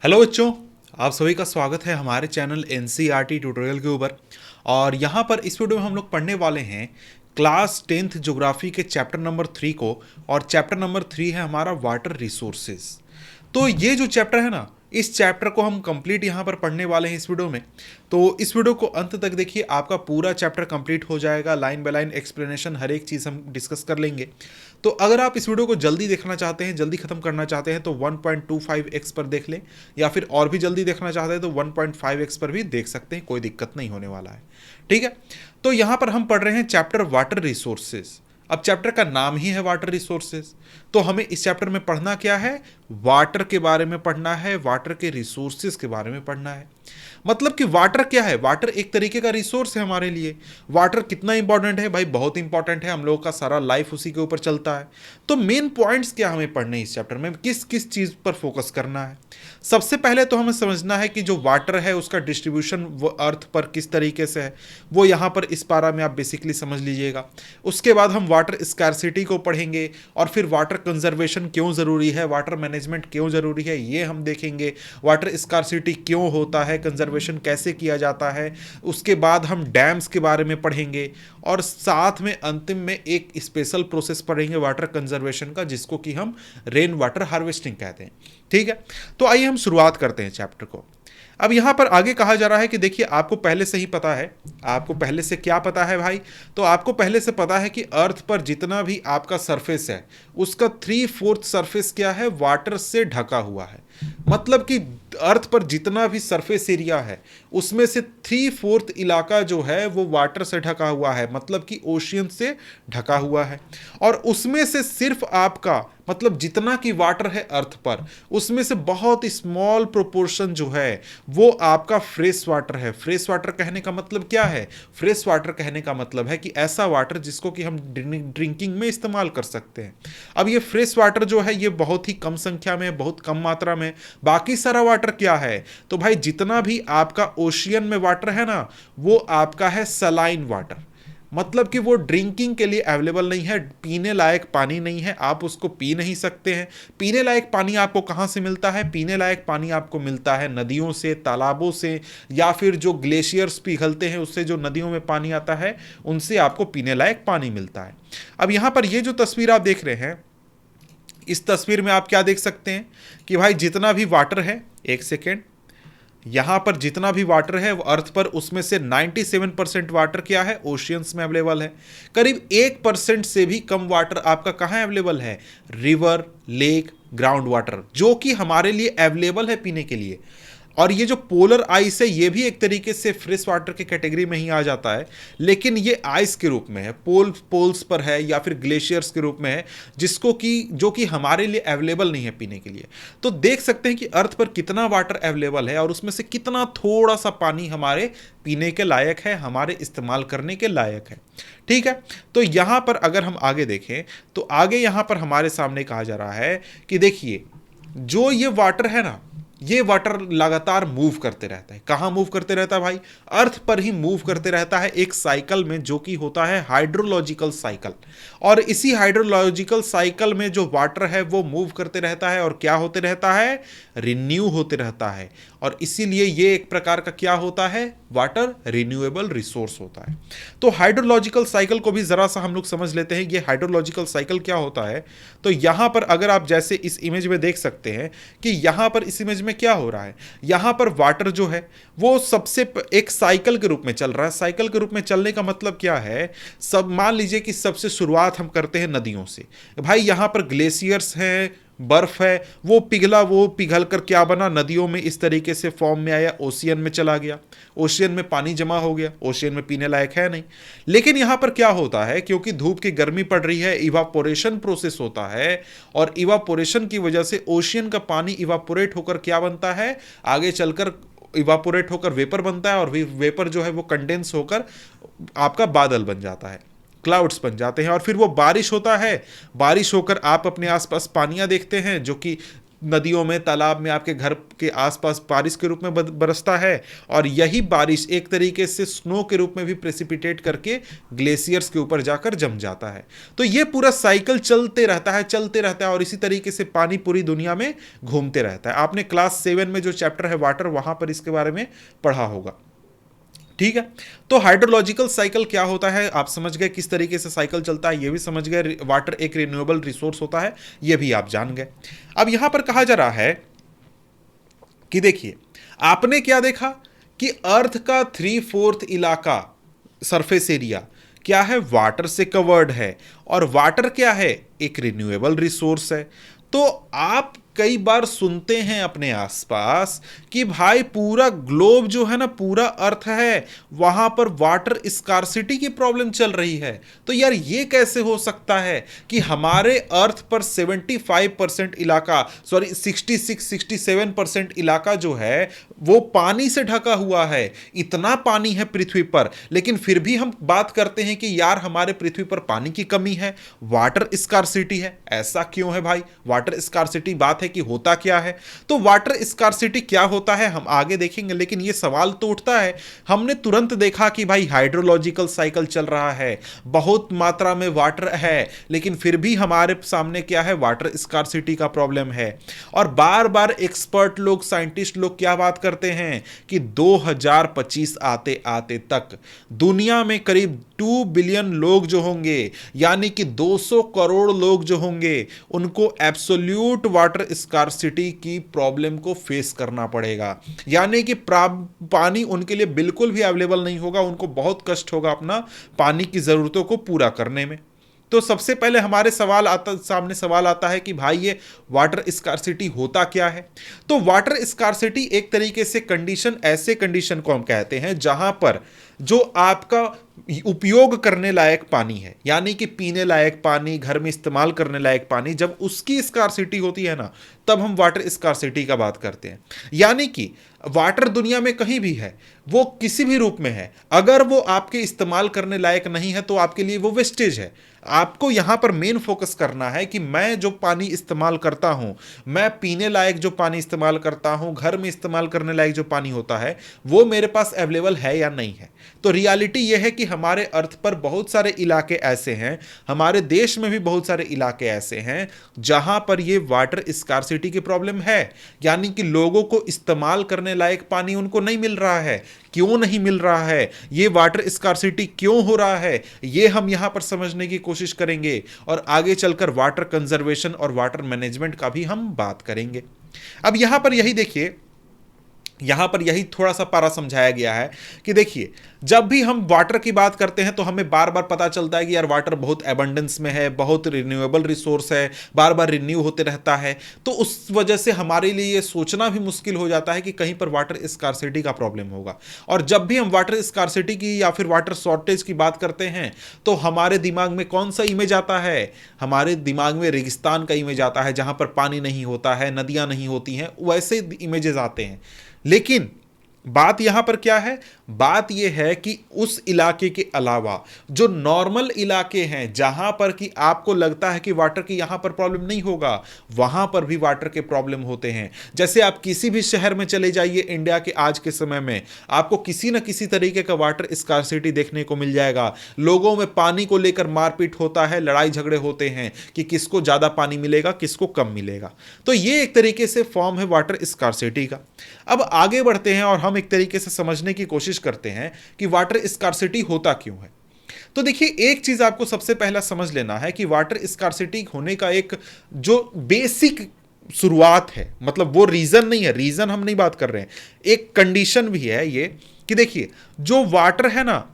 Hello बच्चों, आप सभी का स्वागत है हमारे चैनल एनसीईआरटी ट्यूटोरियल के ऊपर। और यहाँ पर इस वीडियो में हम लोग पढ़ने वाले हैं क्लास 10th ज्योग्राफी के चैप्टर नंबर 3 को। और चैप्टर नंबर 3 है हमारा वाटर रिसोर्सेज। तो ये जो चैप्टर है ना, इस चैप्टर को हम कंप्लीट यहाँ पर पढ़ने वाले हैं इस वीडियो में। तो इस वीडियो को अंत तक देखिए, आपका पूरा चैप्टर कंप्लीट हो जाएगा। लाइन बाय लाइन एक्सप्लेनेशन हर एक चीज़ हम डिस्कस कर लेंगे। तो अगर आप इस वीडियो को जल्दी देखना चाहते हैं, जल्दी खत्म करना चाहते हैं, तो 1.25x पर देख लें, या फिर और भी जल्दी देखना चाहते हैं तो 1.5x पर भी देख सकते हैं, कोई दिक्कत नहीं होने वाला है। ठीक है, तो यहाँ पर हम पढ़ रहे हैं चैप्टर वाटर रिसोर्सेज। अब चैप्टर का नाम ही है वाटर रिसोर्सेज, तो हमें इस चैप्टर में पढ़ना क्या है? वाटर के बारे में पढ़ना है, वाटर के रिसोर्सेज के बारे में पढ़ना है। मतलब कि वाटर क्या है? वाटर एक तरीके का रिसोर्स है हमारे लिए। वाटर कितना इंपॉर्टेंट है भाई? बहुत इंपॉर्टेंट है, हम लोगों का सारा लाइफ उसी के ऊपर चलता है। तो मेन पॉइंट्स क्या हमें पढ़ने हैं इस चैप्टर में, किस किस चीज़ पर फोकस करना है? सबसे पहले तो हमें समझना है कि जो वाटर है उसका डिस्ट्रीब्यूशन वो अर्थ पर किस तरीके से है, वो यहाँ पर इस पारा में आप बेसिकली समझ लीजिएगा। उसके बाद हम वाटर स्कैरसिटी को पढ़ेंगे, और फिर वाटर कंजर्वेशन क्यों ज़रूरी है, वाटर मैनेजमेंट क्यों ज़रूरी है, ये हम देखेंगे। वाटर स्कैरसिटी क्यों होता है, कंजर्वेशन कैसे किया जाता है। उसके बाद हम डैम्स के बारे में पढ़ेंगे, और साथ में अंतिम में एक स्पेशल प्रोसेस पढ़ेंगे वाटर कंजर्वेशन का, जिसको कि हम रेन वाटर हार्वेस्टिंग कहते हैं। ठीक है, तो आइए हम शुरुआत करते हैं चैप्टर को। अब यहां पर आगे कहा जा रहा है कि देखिए, आपको पहले से ही पता है। आपको पहले से क्या पता है भाई? तो आपको पहले से पता है कि अर्थ पर जितना भी आपका सरफेस है, उसका 3/4 सरफेस क्या है? वाटर से ढका हुआ है। मतलब कि अर्थ पर जितना भी सरफेस एरिया है, उसमें से 3/4 इलाका जो है वो वाटर से ढका हुआ है, मतलब कि ओशियन से ढका हुआ है। और उसमें से सिर्फ आपका, मतलब जितना कि वाटर है अर्थ पर, उसमें से बहुत स्मॉल प्रोपोर्शन जो है वो आपका फ्रेश वाटर है। फ्रेश वाटर कहने का मतलब क्या है? फ्रेश वाटर कहने का मतलब है कि ऐसा वाटर जिसको कि हम ड्रिंकिंग में इस्तेमाल कर सकते हैं। अब ये फ्रेश वाटर जो है ये बहुत ही कम संख्या में, बहुत कम मात्रा में। बाकी सारा वाटर क्या है? तो भाई जितना भी आपका ओशियन में वाटर है ना, वो आपका है सलाइन वाटर। मतलब कि वो ड्रिंकिंग के लिए अवेलेबल नहीं है, पीने लायक पानी नहीं है, आप उसको पी नहीं सकते हैं। पीने लायक पानी आपको कहाँ से मिलता है? पीने लायक पानी आपको मिलता है नदियों से, तालाबों से, या फिर जो ग्लेशियर्स पिघलते हैं उससे जो नदियों में पानी आता है, उनसे आपको पीने लायक पानी मिलता है। अब यहाँ पर ये जो तस्वीर आप देख रहे हैं, इस तस्वीर में आप क्या देख सकते हैं कि भाई जितना भी वाटर है, एक सेकेंड, यहां पर जितना भी वाटर है वो अर्थ पर, उसमें से 97% वाटर क्या है? ओशियंस में अवेलेबल है। करीब 1% से भी कम वाटर आपका कहां अवेलेबल है? रिवर, लेक, ग्राउंड वाटर, जो कि हमारे लिए अवेलेबल है पीने के लिए। और ये जो पोलर आइस है ये भी एक तरीके से फ्रेश वाटर की कैटेगरी में ही आ जाता है, लेकिन ये आइस के रूप में है, पोल्स पर है, या फिर ग्लेशियर्स के रूप में है, जिसको कि जो कि हमारे लिए अवेलेबल नहीं है पीने के लिए। तो देख सकते हैं कि अर्थ पर कितना वाटर अवेलेबल है, और उसमें से कितना थोड़ा सा पानी हमारे पीने के लायक है, हमारे इस्तेमाल करने के लायक है। ठीक है, तो यहां पर अगर हम आगे देखें, तो आगे यहां पर हमारे सामने कहा जा रहा है कि देखिए, जो ये वाटर है ना, ये वाटर लगातार मूव करते रहता है। कहाँ मूव करते रहता है भाई? अर्थ पर ही मूव करते रहता है, एक साइकिल में, जो कि होता है हाइड्रोलॉजिकल साइकिल। और इसी हाइड्रोलॉजिकल साइकिल में जो वाटर है वो मूव करते रहता है, और क्या होते रहता है? रिन्यू होते रहता है। और इसीलिए ये एक प्रकार का क्या होता है? वाटर रिन्यूएबल रिसोर्स होता है। तो हाइड्रोलॉजिकल साइकिल को भी जरा सा हम लोग समझ लेते हैं, ये हाइड्रोलॉजिकल साइकिल क्या होता है। तो यहां पर अगर आप जैसे इस इमेज में देख सकते हैं कि यहां पर इस इमेज में क्या हो रहा है, यहां पर वाटर जो है वो सबसे एक साइकिल के रूप में चल रहा है। साइकिल के रूप में चलने का मतलब क्या है? सब मान लीजिए कि सबसे शुरुआत हम करते हैं नदियों से। भाई यहां पर ग्लेशियर्स हैं, बर्फ है, वो पिघल कर क्या बना? नदियों में इस तरीके से फॉर्म में आया, ओशियन में चला गया, ओशियन में पानी जमा हो गया, ओशियन में पीने लायक है नहीं। लेकिन यहां पर क्या होता है, क्योंकि धूप की गर्मी पड़ रही है, इवापोरेशन प्रोसेस होता है, और इवापोरेशन की वजह से ओशियन का पानी इवापोरेट होकर क्या बनता है? आगे चलकर इवापोरेट होकर वेपर बनता है, और वेपर जो है वो कंडेंस होकर आपका बादल बन जाता है, क्लाउड्स बन जाते हैं, और फिर वो बारिश होता है। बारिश होकर आप अपने आसपास पानियां देखते हैं, जो कि नदियों में, तालाब में, आपके घर के आसपास बारिश के रूप में बरसता है, और यही बारिश एक तरीके से स्नो के रूप में भी प्रेसिपिटेट करके ग्लेशियर्स के ऊपर जाकर जम जाता है। तो ये पूरा साइकिल चलते रहता है, चलते रहता है, और इसी तरीके से पानी पूरी दुनिया में घूमते रहता है। आपने क्लास 7 में जो चैप्टर है वाटर, वहां पर इसके बारे में पढ़ा होगा। ठीक है, तो हाइड्रोलॉजिकल साइकिल क्या होता है आप समझ गए, किस तरीके से साइकिल चलता है ये भी समझ गए। वाटर एक रिन्यूएबल रिसोर्स होता है ये भी आप जान गए। अब यहां पर कहा जा रहा है कि देखिए, आपने क्या देखा कि अर्थ का 3/4 इलाका, सरफेस एरिया क्या है, वाटर से कवर्ड है, और वाटर क्या है, एक रिन्यूएबल रिसोर्स है। तो आप कई बार सुनते हैं अपने आसपास कि भाई पूरा ग्लोब जो है ना, पूरा अर्थ है, वहां पर वाटर स्कार्सिटी की प्रॉब्लम चल रही है। तो यार ये कैसे हो सकता है कि हमारे अर्थ पर 75% इलाका, सॉरी 66-67% इलाका जो है वो पानी से ढका हुआ है, इतना पानी है पृथ्वी पर, लेकिन फिर भी हम बात करते हैं कि यार हमारे पृथ्वी पर पानी की कमी है, वाटर स्कार्सिटी है। ऐसा क्यों है भाई? वाटर स्कार्सिटी बात है कि होता क्या है? तो वाटर स्कार्सिटी क्या होता है हम आगे देखेंगे, लेकिन यह सवाल तो उठता है। हमने तुरंत देखा कि भाई हाइड्रोलॉजिकल साइकिल चल रहा है, बहुत मात्रा में वाटर है, लेकिन फिर भी हमारे सामने क्या है, वाटर स्कार्सिटी का प्रॉब्लम है। और बार बार एक्सपर्ट लोग, साइंटिस्ट लोग क्या बात करते हैं कि 2025 आते आते तक दुनिया में करीब 2 बिलियन लोग जो होंगे, यानी कि 200 करोड़ लोग जो होंगे, उनको एब्सोल्यूट वाटर स्कार्सिटी की प्रॉब्लम को फेस करना पड़ेगा। यानी कि पानी उनके लिए बिल्कुल भी अवेलेबल नहीं होगा, उनको बहुत कष्ट होगा अपना पानी की जरूरतों को पूरा करने में। तो सबसे पहले हमारे सामने सवाल आता है कि भाई ये वाटर स्कार्सिटी होता क्या है? तो वाटर स्कार्सिटी एक तरीके से कंडीशन, ऐसे कंडीशन को हम कहते हैं जहां पर जो आपका उपयोग करने लायक पानी है, यानी कि पीने लायक पानी, घर में इस्तेमाल करने लायक पानी, जब उसकी स्कार्सिटी होती है ना, तब हम वाटर स्कार्सिटी का बात करते हैं। यानी कि वाटर दुनिया में कहीं भी है, वो किसी भी रूप में है, अगर वो आपके इस्तेमाल करने लायक नहीं है तो आपके लिए वो वेस्टेज है। आपको यहां पर मेन फोकस करना है कि मैं जो पानी इस्तेमाल करता हूं, मैं पीने लायक जो पानी इस्तेमाल करता हूं, घर में इस्तेमाल करने लायक जो पानी होता है, वो मेरे पास अवेलेबल है या नहीं है। तो रियलिटी यह है कि हमारे अर्थ पर बहुत सारे इलाके ऐसे हैं, हमारे देश में भी बहुत सारे इलाके ऐसे हैं जहां पर ये वाटर स्कार्सिटी की प्रॉब्लम है, यानी कि लोगों को इस्तेमाल करने लायक पानी उनको नहीं मिल रहा है। क्यों नहीं मिल रहा है, ये वाटर स्कार्सिटी क्यों हो रहा है, ये हम यहां पर समझने की कोशिश करेंगे, और आगे चलकर वाटर कंजर्वेशन और वाटर मैनेजमेंट का भी हम बात करेंगे। अब यहां पर यही देखिए, यहां पर यही थोड़ा सा पारा समझाया गया है कि देखिए, जब भी हम वाटर की बात करते हैं तो हमें बार बार पता चलता है कि यार वाटर बहुत एबंडेंस में है, बहुत रिन्यूएबल रिसोर्स है, बार बार रिन्यू होते रहता है। तो उस वजह से हमारे लिए ये सोचना भी मुश्किल हो जाता है कि कहीं पर वाटर स्कार्सिटी का प्रॉब्लम होगा। और जब भी हम वाटर स्कार्सिटी की या फिर वाटर शॉर्टेज की बात करते हैं तो हमारे दिमाग में कौन सा इमेज आता है? हमारे दिमाग में रेगिस्तान का इमेज आता है, जहां पर पानी नहीं होता है, नदियां नहीं होती हैं, वैसे इमेजेस आते हैं। लेकिन बात यहां पर क्या है? बात यह है कि उस इलाके के अलावा जो नॉर्मल इलाके हैं, जहां पर कि आपको लगता है कि वाटर की यहां पर प्रॉब्लम नहीं होगा, वहां पर भी वाटर के प्रॉब्लम होते हैं। जैसे आप किसी भी शहर में चले जाइए इंडिया के आज के समय में, आपको किसी न किसी तरीके का वाटर स्कार्सिटी देखने को मिल जाएगा। लोगों में पानी को लेकर मारपीट होता है, लड़ाई झगड़े होते हैं कि किसको ज्यादा पानी मिलेगा, किसको कम मिलेगा। तो ये एक तरीके से फॉर्म है वाटर स्कार्सिटी का। अब आगे बढ़ते हैं और हम एक तरीके से समझने की कोशिश करते हैं कि वाटर स्कार्सिटी होता क्यों है। तो देखिए, एक चीज आपको सबसे पहला समझ लेना है कि वाटर स्कार्सिटी होने का एक जो बेसिक शुरुआत है, मतलब वो रीजन नहीं है, रीजन हम नहीं बात कर रहे हैं, एक कंडीशन भी है ये कि देखिए, जो वाटर है ना,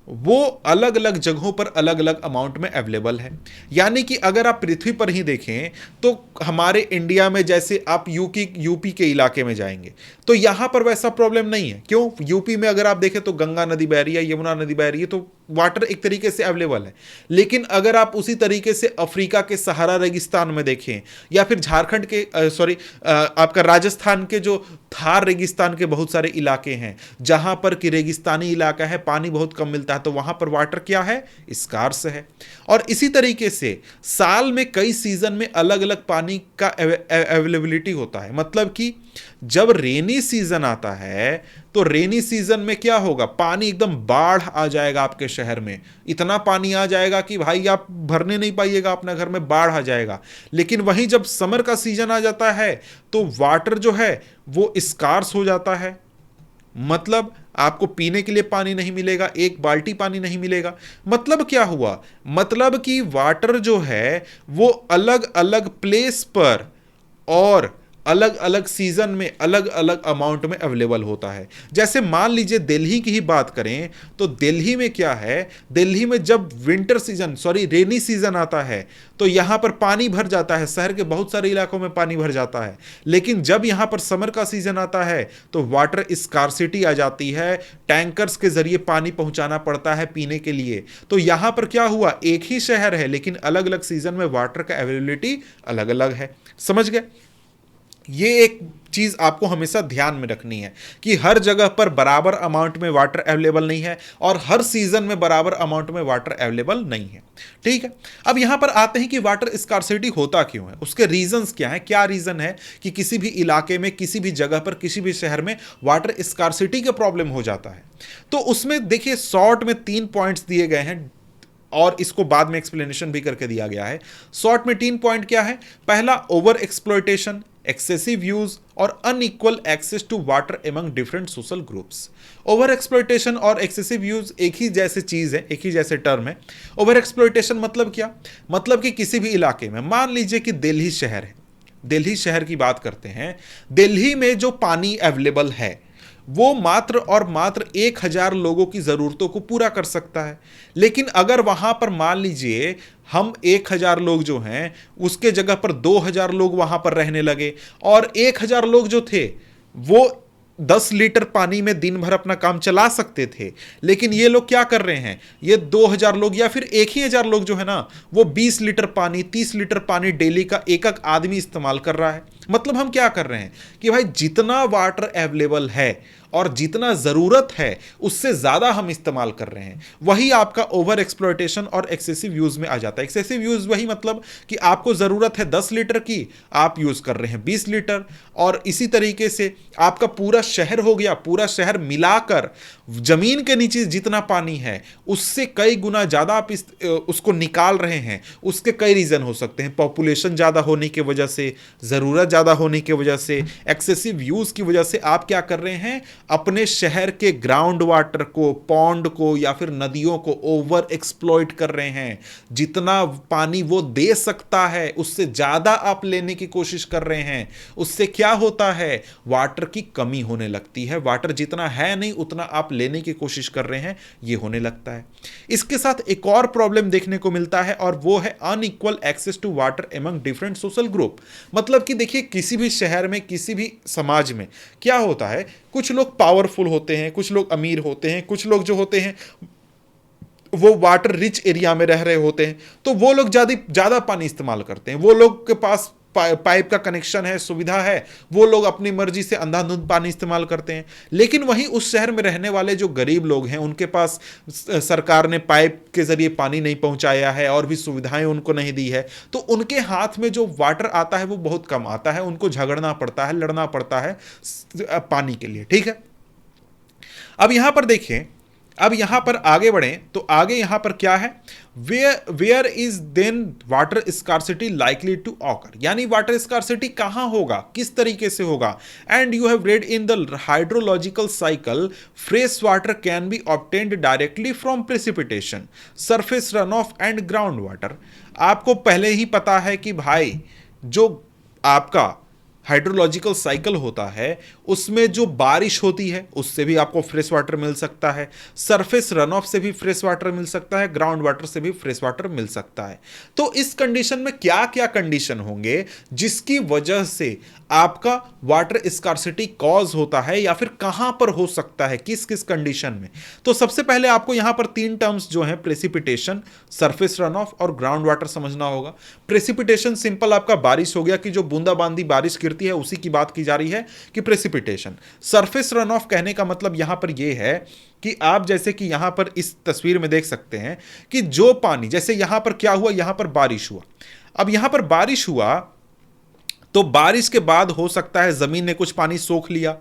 वो अलग अलग जगहों पर अलग अलग अमाउंट में अवेलेबल है। यानी कि अगर आप पृथ्वी पर ही देखें तो हमारे इंडिया में, जैसे आप यूपी के इलाके में जाएंगे तो यहां पर वैसा प्रॉब्लम नहीं है। क्यों? यूपी में अगर आप देखें तो गंगा नदी बह रही है, यमुना नदी बह रही है, तो वाटर एक तरीके से अवेलेबल है। लेकिन अगर आप उसी तरीके से अफ्रीका के सहारा रेगिस्तान में देखें, या फिर झारखंड के आपका राजस्थान के जो थार रेगिस्तान के बहुत सारे इलाके हैं, जहां पर कि रेगिस्तानी इलाका है, पानी बहुत कम मिलता है, तो वहां पर वाटर क्या है, स्कार्स है। और इसी तरीके से साल में कई सीजन में अलग अलग पानी का अवेलेबिलिटी होता है। मतलब कि जब रेनी सीजन आता है तो रेनी सीजन में क्या होगा, पानी एकदम बाढ़ आ जाएगा आपके शहर में, इतना पानी आ जाएगा कि भाई आप भरने नहीं पाइएगा अपने घर में, बाढ़ आ जाएगा। लेकिन वहीं जब समर का सीजन आ जाता है तो वाटर जो है वो स्कार्स हो जाता है। मतलब आपको पीने के लिए पानी नहीं मिलेगा, एक बाल्टी पानी नहीं मिलेगा। मतलब क्या हुआ, मतलब कि वाटर जो है वो अलग अलग प्लेस पर और अलग अलग सीजन में अलग अलग अमाउंट में अवेलेबल होता है। जैसे मान लीजिए दिल्ली की ही बात करें तो दिल्ली में क्या है, दिल्ली में जब रेनी सीजन आता है तो यहां पर पानी भर जाता है, शहर के बहुत सारे इलाकों में पानी भर जाता है। लेकिन जब यहां पर समर का सीजन आता है तो वाटर स्कार्सिटी आ जाती है, टैंकर्स के जरिए पानी पहुंचाना पड़ता है पीने के लिए। तो यहां पर क्या हुआ, एक ही शहर है लेकिन अलग अलग सीजन में वाटर का अवेलेबिलिटी अलग अलग है। समझ गए? ये एक चीज आपको हमेशा ध्यान में रखनी है कि हर जगह पर बराबर अमाउंट में वाटर अवेलेबल नहीं है और हर सीजन में बराबर अमाउंट में वाटर अवेलेबल नहीं है। ठीक है, अब यहां पर आते हैं कि वाटर स्कार्सिटी होता क्यों है, उसके रीजंस क्या है। क्या रीजन है कि किसी भी इलाके में, किसी भी जगह पर, किसी भी शहर में वाटर स्कार्सिटी का प्रॉब्लम हो जाता है। तो उसमें देखिए शॉर्ट में 3 पॉइंट्स दिए गए हैं और इसको बाद में एक्सप्लेनेशन भी करके दिया गया है। शॉर्ट में 3 पॉइंट क्या है, पहला ओवर एक्सप्लॉयटेशन, एक्सेसिव यूज और unequal access to water among different social groups. Over exploitation और एक्सेसिव यूज एक ही जैसे चीज है, एक ही जैसे टर्म है। ओवर एक्सप्लॉयटेशन मतलब क्या, मतलब कि किसी भी इलाके में, मान लीजिए कि दिल्ली शहर है, दिल्ली शहर की बात करते हैं, दिल्ली में जो पानी अवेलेबल है वो मात्र और मात्र 1000 लोगों की जरूरतों को पूरा कर सकता है। लेकिन अगर वहां पर मान लीजिए हम 1000 लोग जो हैं उसके जगह पर 2000 लोग वहां पर रहने लगे और 1000 लोग जो थे वो 10 लीटर पानी में दिन भर अपना काम चला सकते थे, लेकिन ये लोग क्या कर रहे हैं, ये 2000 लोग या फिर 1000 लोग जो है ना वो 20 लीटर पानी, 30 लीटर पानी डेली का एक एक आदमी इस्तेमाल कर रहा है। मतलब हम क्या कर रहे हैं कि भाई जितना वाटर अवेलेबल है और जितना जरूरत है उससे ज्यादा हम इस्तेमाल कर रहे हैं, वही आपका ओवर एक्सप्लॉयटेशन और एक्सेसिव यूज में आ जाता है। एक्सेसिव यूज वही मतलब कि आपको जरूरत है 10 लीटर की, आप यूज कर रहे हैं 20 लीटर। और इसी तरीके से आपका पूरा शहर हो गया, पूरा शहर मिलाकर जमीन के नीचे जितना पानी है उससे कई गुना ज्यादा आप उसको निकाल रहे हैं। उसके कई रीजन हो सकते हैं, पॉपुलेशन ज्यादा होने की वजह से, जरूरत ज्यादा होने की वजह से, एक्सेसिव यूज की वजह से आप क्या कर रहे हैं, अपने शहर के ग्राउंड वाटर को, पॉन्ड को या फिर नदियों को ओवर एक्सप्लॉइट कर रहे हैं। जितना पानी वो दे सकता है उससे ज्यादा आप लेने की कोशिश कर रहे हैं। उससे क्या होता है, वाटर की कमी होने लगती है। वाटर जितना है नहीं उतना आप लेने की कोशिश कर रहे हैं, ये होने लगता है। इसके साथ एक और प्रॉब्लम देखने को मिलता है और वो है unequal access to water among different social group. मतलब कि देखिए किसी भी शहर में, किसी भी समाज में क्या होता है, कुछ लोग पावरफुल होते हैं, कुछ लोग अमीर होते हैं, कुछ लोग जो होते हैं वो वाटर रिच एरिया में रह रहे होते हैं, तो वो लोग ज्यादा पानी इस्तेमाल करते हैं। वो लोग के पास पाइप का कनेक्शन है, सुविधा है, वो लोग अपनी मर्जी से अंधाधुंध पानी इस्तेमाल करते हैं। लेकिन वहीं उस शहर में रहने वाले जो गरीब लोग हैं उनके पास सरकार ने पाइप के जरिए पानी नहीं पहुंचाया है और भी सुविधाएं उनको नहीं दी है, तो उनके हाथ में जो वाटर आता है वो बहुत कम आता है। उनको झगड़ना पड़ता है, लड़ना पड़ता है पानी के लिए। ठीक है, अब यहां पर देखें, अब यहां पर आगे बढ़ें तो आगे यहां पर क्या है, where is then water scarcity likely to occur, यानी वाटर स्कार्सिटी कहां होगा, किस तरीके से होगा। And you have read in the hydrological cycle fresh water can be obtained directly from precipitation, surface run off and ground water. आपको पहले ही पता है कि भाई जो आपका हाइड्रोलॉजिकल साइकिल होता है उसमें जो बारिश होती है उससे भी आपको फ्रेश वाटर मिल सकता है, सरफेस रन ऑफ से भी फ्रेश वाटर मिल सकता है, ग्राउंड वाटर से भी फ्रेश वाटर मिल सकता है। तो इस कंडीशन में क्या क्या कंडीशन होंगे जिसकी वजह से आपका वाटर स्कार्सिटी कॉज होता है या फिर कहां पर हो सकता है, किस किस कंडीशन में। तो सबसे पहले आपको यहां पर 3 टर्म्स जो हैं, प्रेसिपिटेशन, सरफेस रन ऑफ और ग्राउंड वाटर समझना होगा। प्रेसिपिटेशन सिंपल आपका बारिश हो गया कि जो बूंदाबांदी बारिश गिर गिरती है उसी की बात की जा रही है कि प्रेसिपिटेशन। सरफेस रन ऑफ कहने का मतलब यहां पर यह है कि आप जैसे कि यहां पर इस तस्वीर में देख सकते हैं कि जो पानी, जैसे यहां पर क्या हुआ, यहां पर बारिश हुआ। अब यहां पर बारिश हुआ तो बारिश के बाद हो सकता है जमीन ने कुछ पानी सोख लिया,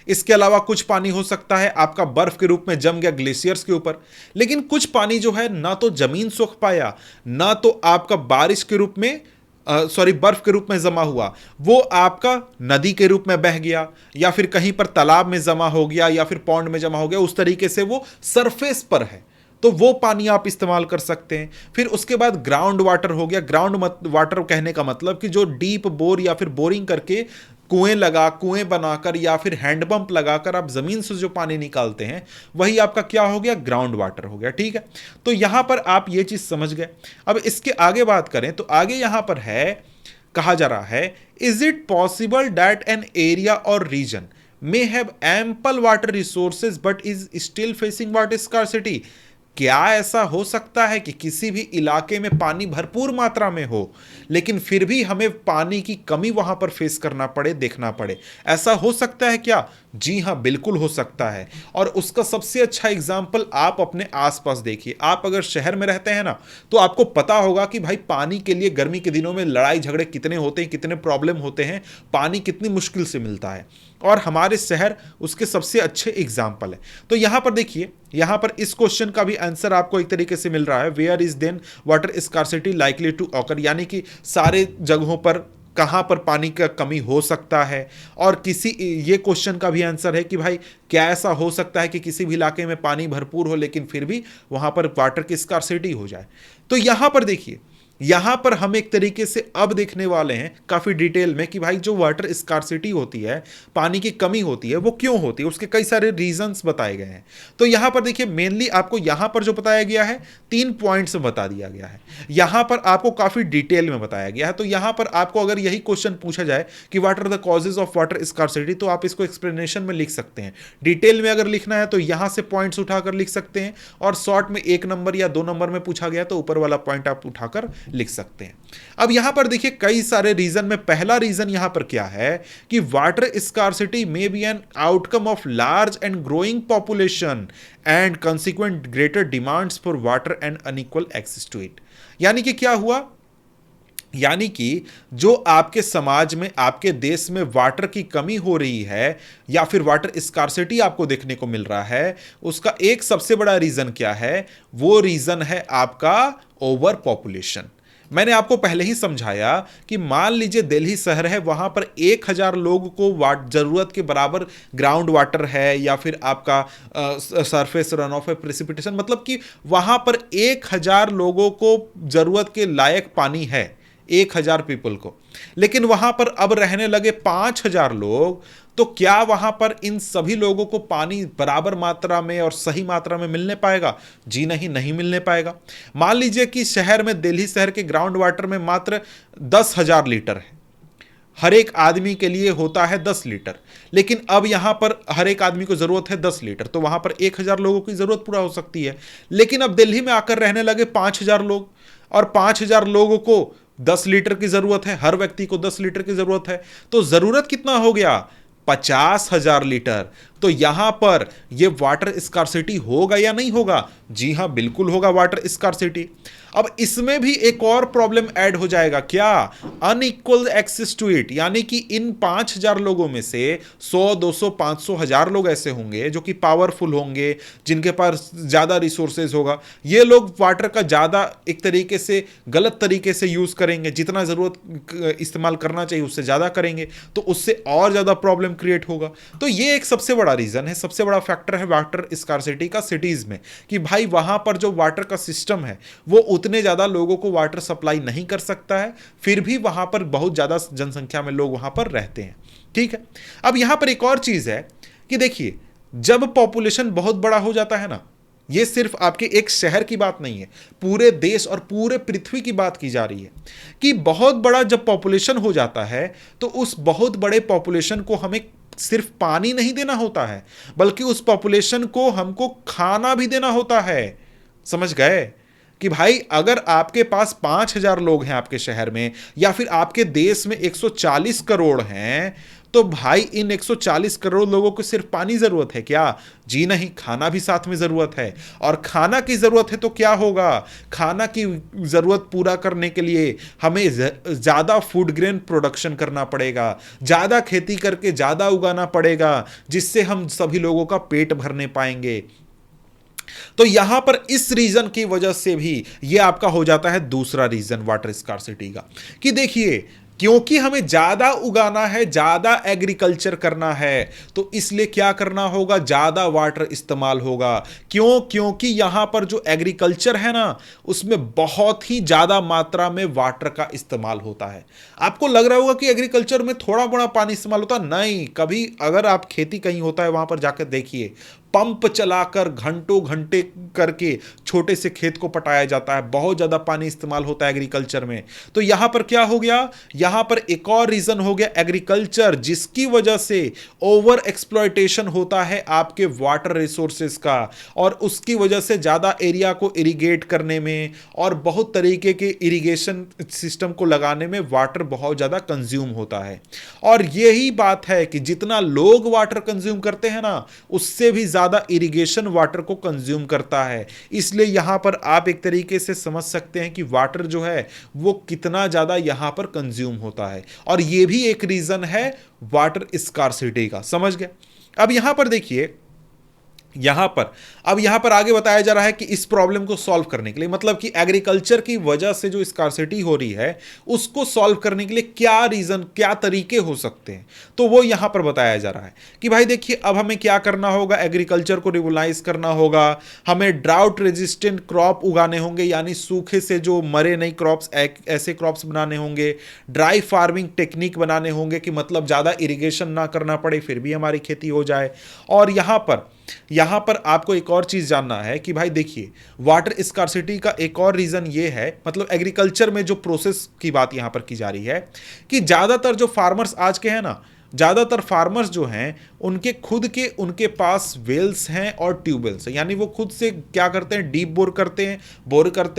इसके अलावा कुछ पानी हो सकता है आपका बर्फ के रूप में जम गया ग्लेशियर्स के ऊपर। लेकिन कुछ पानी जो है ना तो जमीन सोख पाया, ना तो आपका बारिश के रूप में बर्फ के रूप में जमा हुआ, वो आपका नदी के रूप में बह गया, या फिर कहीं पर तालाब में जमा हो गया, या फिर पॉन्ड में जमा हो गया। उस तरीके से वो सरफेस पर है, तो वो पानी आप इस्तेमाल कर सकते हैं। फिर उसके बाद ग्राउंड वाटर हो गया। ग्राउंड वाटर कहने का मतलब कि जो डीप बोर या फिर बोरिंग करके कुएं बनाकर या फिर हैंडपंप लगाकर आप जमीन से जो पानी निकालते हैं, वही आपका क्या हो गया, ग्राउंड वाटर हो गया। ठीक है, तो यहां पर आप ये चीज समझ गए। अब इसके आगे बात करें तो आगे यहां पर है, कहा जा रहा है, is it possible that an area और reason may have ample water resources but is still facing water scarcity? क्या ऐसा हो सकता है कि किसी भी इलाके में पानी भरपूर मात्रा में हो लेकिन फिर भी हमें पानी की कमी वहां पर फेस करना पड़े, देखना पड़े? ऐसा हो सकता है क्या? जी हां, बिल्कुल हो सकता है। और उसका सबसे अच्छा एग्जाम्पल आप अपने आसपास देखिए। आप अगर शहर में रहते हैं ना, तो आपको पता होगा कि भाई पानी के लिए गर्मी के दिनों में लड़ाई झगड़े कितने होते हैं, कितने प्रॉब्लम होते हैं, पानी कितनी मुश्किल से मिलता है, और हमारे शहर उसके सबसे अच्छे एग्जाम्पल है। तो यहां पर देखिए, यहां पर इस क्वेश्चन का भी आंसर आपको एक तरीके से मिल रहा है, where is then water scarcity likely to occur, यानी कि सारे जगहों पर कहां पर पानी का कमी हो सकता है। और किसी, ये क्वेश्चन का भी आंसर है कि भाई क्या ऐसा हो सकता है कि किसी भी इलाके में पानी भरपूर हो लेकिन फिर भी वहां पर वाटर की स्कार्सिटी हो जाए। तो यहां पर देखिए, यहां पर हम एक तरीके से अब देखने वाले हैं काफी डिटेल में कि भाई जो वाटर स्कार्सिटी होती है, पानी की कमी होती है, वो क्यों होती है, उसके कई सारे रीजंस बताए गए हैं। तो यहां पर देखिए, मेनली आपको यहां पर जो बताया गया है 3 पॉइंट्स बता दिया गया है, यहां पर आपको काफी डिटेल में बताया गया है। तो यहां पर आपको अगर यही क्वेश्चन पूछा जाए कि what are the causes of water scarcity, तो आप इसको एक्सप्लेनेशन में लिख सकते हैं। डिटेल में अगर लिखना है तो यहां से पॉइंट्स उठाकर लिख सकते हैं, और शॉर्ट में 1 नंबर या 2 नंबर में पूछा गया तो ऊपर वाला पॉइंट आप उठाकर लिख सकते हैं। अब यहां पर देखिए कई सारे रीजन में पहला रीजन यहां पर क्या है कि water scarcity may be an outcome of large and growing population and consequent greater demands for water and unequal access to it. यानी कि क्या हुआ, यानी कि जो आपके समाज में, आपके देश में वाटर की कमी हो रही है या फिर वाटर स्कार्सिटी आपको देखने को मिल रहा है, उसका एक सबसे बड़ा रीजन क्या है, वो रीजन है आपका ओवर पॉपुलेशन। मैंने आपको पहले ही समझाया कि मान लीजिए दिल्ली शहर है, वहां पर 1000 लोगों को जरूरत के बराबर ग्राउंड वाटर है या फिर आपका सरफेस रन ऑफ है, प्रेसिपिटेशन, मतलब कि वहां पर 1000 लोगों को जरूरत के लायक पानी है, 1000 पीपल को, लेकिन वहां पर अब रहने लगे 5000 लोग। तो क्या वहां पर इन सभी लोगों को पानी बराबर मात्रा में और सही मात्रा में मिलने पाएगा? जी नहीं, नहीं मिलने पाएगा। मान लीजिए कि शहर में, दिल्ली शहर के ग्राउंड वाटर में मात्र 10,000 लीटर है, हर एक आदमी के लिए होता है 10 लीटर, लेकिन अब यहां पर हर एक आदमी को जरूरत है 10 लीटर, तो वहां पर 1000 लोगों की जरूरत पूरा हो सकती है। लेकिन अब दिल्ली में आकर रहने लगे 5000 लोग, और 5000 लोगों को 10 लीटर की जरूरत है, हर व्यक्ति को 10 लीटर की जरूरत है, तो जरूरत कितना हो गया, 50,000 लीटर। तो यहां पर यह वाटर स्कार्सिटी होगा या नहीं होगा? जी हां, बिल्कुल होगा वाटर स्कार्सिटी। अब इसमें भी एक और प्रॉब्लम ऐड हो जाएगा, क्या? अनइक्वल एक्सेस टू इट, यानी कि इन 5000 लोगों में से 100, 200, 500, 1000 लोग ऐसे होंगे जो कि पावरफुल होंगे, जिनके पास ज्यादा रिसोर्सेज होगा। ये लोग वाटर का ज्यादा एक तरीके से गलत तरीके से यूज करेंगे, जितना जरूरत इस्तेमाल करना चाहिए उससे ज्यादा करेंगे, तो उससे और ज्यादा प्रॉब्लम क्रिएट होगा। तो ये एक सबसे बड़ा रीजन है, सबसे बड़ा फैक्टर है वाटर स्कार्सिटी का सिटीज में, कि भाई वहां पर जो वाटर का सिस्टम है वो उतने ज्यादा लोगों को वाटर सप्लाई नहीं कर सकता है, फिर भी वहां पर बहुत ज्यादा जनसंख्या में लोग वहां पर रहते हैं। ठीक है, अब यहां पर एक और चीज है कि देखिए, जब पॉपुलेशन बहुत बड़ा हो जाता है ना, ये सिर्फ आपके एक शहर की बात नहीं है, पूरे देश और पूरे पृथ्वी की बात की जा रही है कि बहुत बड़ा जब पॉपुलेशन हो जाता है तो उस बहुत बड़े पॉपुलेशन को हमें सिर्फ पानी नहीं देना होता है, बल्कि उस पॉपुलेशन को हमको खाना भी देना होता है। समझ गए? कि भाई अगर आपके पास 5,000 लोग हैं आपके शहर में, या फिर आपके देश में 140 करोड़ हैं, तो भाई इन 140 करोड़ लोगों को सिर्फ पानी जरूरत है क्या? जी नहीं, खाना भी साथ में जरूरत है। और खाना की जरूरत है तो क्या होगा? खाना की जरूरत पूरा करने के लिए हमें ज्यादा फूड ग्रेन प्रोडक्शन करना पड़ेगा, ज्यादा खेती करके ज्यादा उगाना पड़ेगा, जिससे हम सभी लोगों का पेट भरने पाएंगे। तो यहां पर इस रीजन की वजह से भी यह आपका हो जाता है दूसरा रीजन वाटर स्कार्सिटी का, कि देखिए क्योंकि हमें ज्यादा उगाना है, ज्यादा एग्रीकल्चर करना है, तो इसलिए क्या करना होगा? ज्यादा वाटर इस्तेमाल होगा। क्यों? क्योंकि यहां पर जो एग्रीकल्चर है ना, उसमें बहुत ही ज्यादा मात्रा में वाटर का इस्तेमाल होता है। आपको लग रहा होगा कि एग्रीकल्चर में थोड़ा बड़ा पानी इस्तेमाल होता, नहीं। कभी अगर आप खेती कहीं होता है वहां पर जाकर देखिए, पंप चलाकर घंटों घंटे करके छोटे से खेत को पटाया जाता है, बहुत ज्यादा पानी इस्तेमाल होता है एग्रीकल्चर में। तो यहां पर क्या हो गया? यहां पर एक और रीजन हो गया एग्रीकल्चर, जिसकी वजह से ओवर एक्सप्लॉयटेशन होता है आपके वाटर रिसोर्सेज का, और उसकी वजह से ज्यादा एरिया को इरिगेट करने में और बहुत तरीके के इरिगेशन सिस्टम को लगाने में वाटर बहुत ज्यादा कंज्यूम होता है। और यही बात है कि जितना लोग वाटर कंज्यूम करते हैं ना, उससे भी ज्यादा इरिगेशन वाटर को कंज्यूम करता है। इसलिए यहां पर आप एक तरीके से समझ सकते हैं कि वाटर जो है वो कितना ज्यादा यहां पर कंज्यूम होता है, और यह भी एक रीजन है वाटर स्कार्सिटी का। समझ गए? अब यहां पर देखिए, यहां पर आगे बताया जा रहा है कि इस प्रॉब्लम को सॉल्व करने के लिए, मतलब कि एग्रीकल्चर की वजह से जो स्कार्सिटी हो रही है उसको सॉल्व करने के लिए क्या रीजन, क्या तरीके हो सकते हैं, तो वो यहां पर बताया जा रहा है कि भाई देखिए अब हमें क्या करना होगा, एग्रीकल्चर को रिवोलाइज करना होगा, हमें ड्राउट रेजिस्टेंट क्रॉप उगाने होंगे, यानी सूखे से जो मरे नहीं क्रॉप्स, ऐसे क्रॉप्स बनाने होंगे, ड्राई फार्मिंग टेक्निक बनाने होंगे कि मतलब ज्यादा इरिगेशन ना करना पड़े फिर भी हमारी खेती हो जाए। और यहां पर आपको एक और चीज जानना है कि भाई देखिए वाटर स्कार्सिटी का एक और रीजन ये है, मतलब एग्रीकल्चर में जो प्रोसेस की बात यहां पर की जा रही है, कि ज्यादातर जो फार्मर्स आज के हैं ना, ज्यादातर फार्मर्स जो हैं उनके खुद के उनके पास वेल्स हैं और ट्यूबवेल्स हैं, यानी वो खुद से क्या करते हैं, डीप बोर करते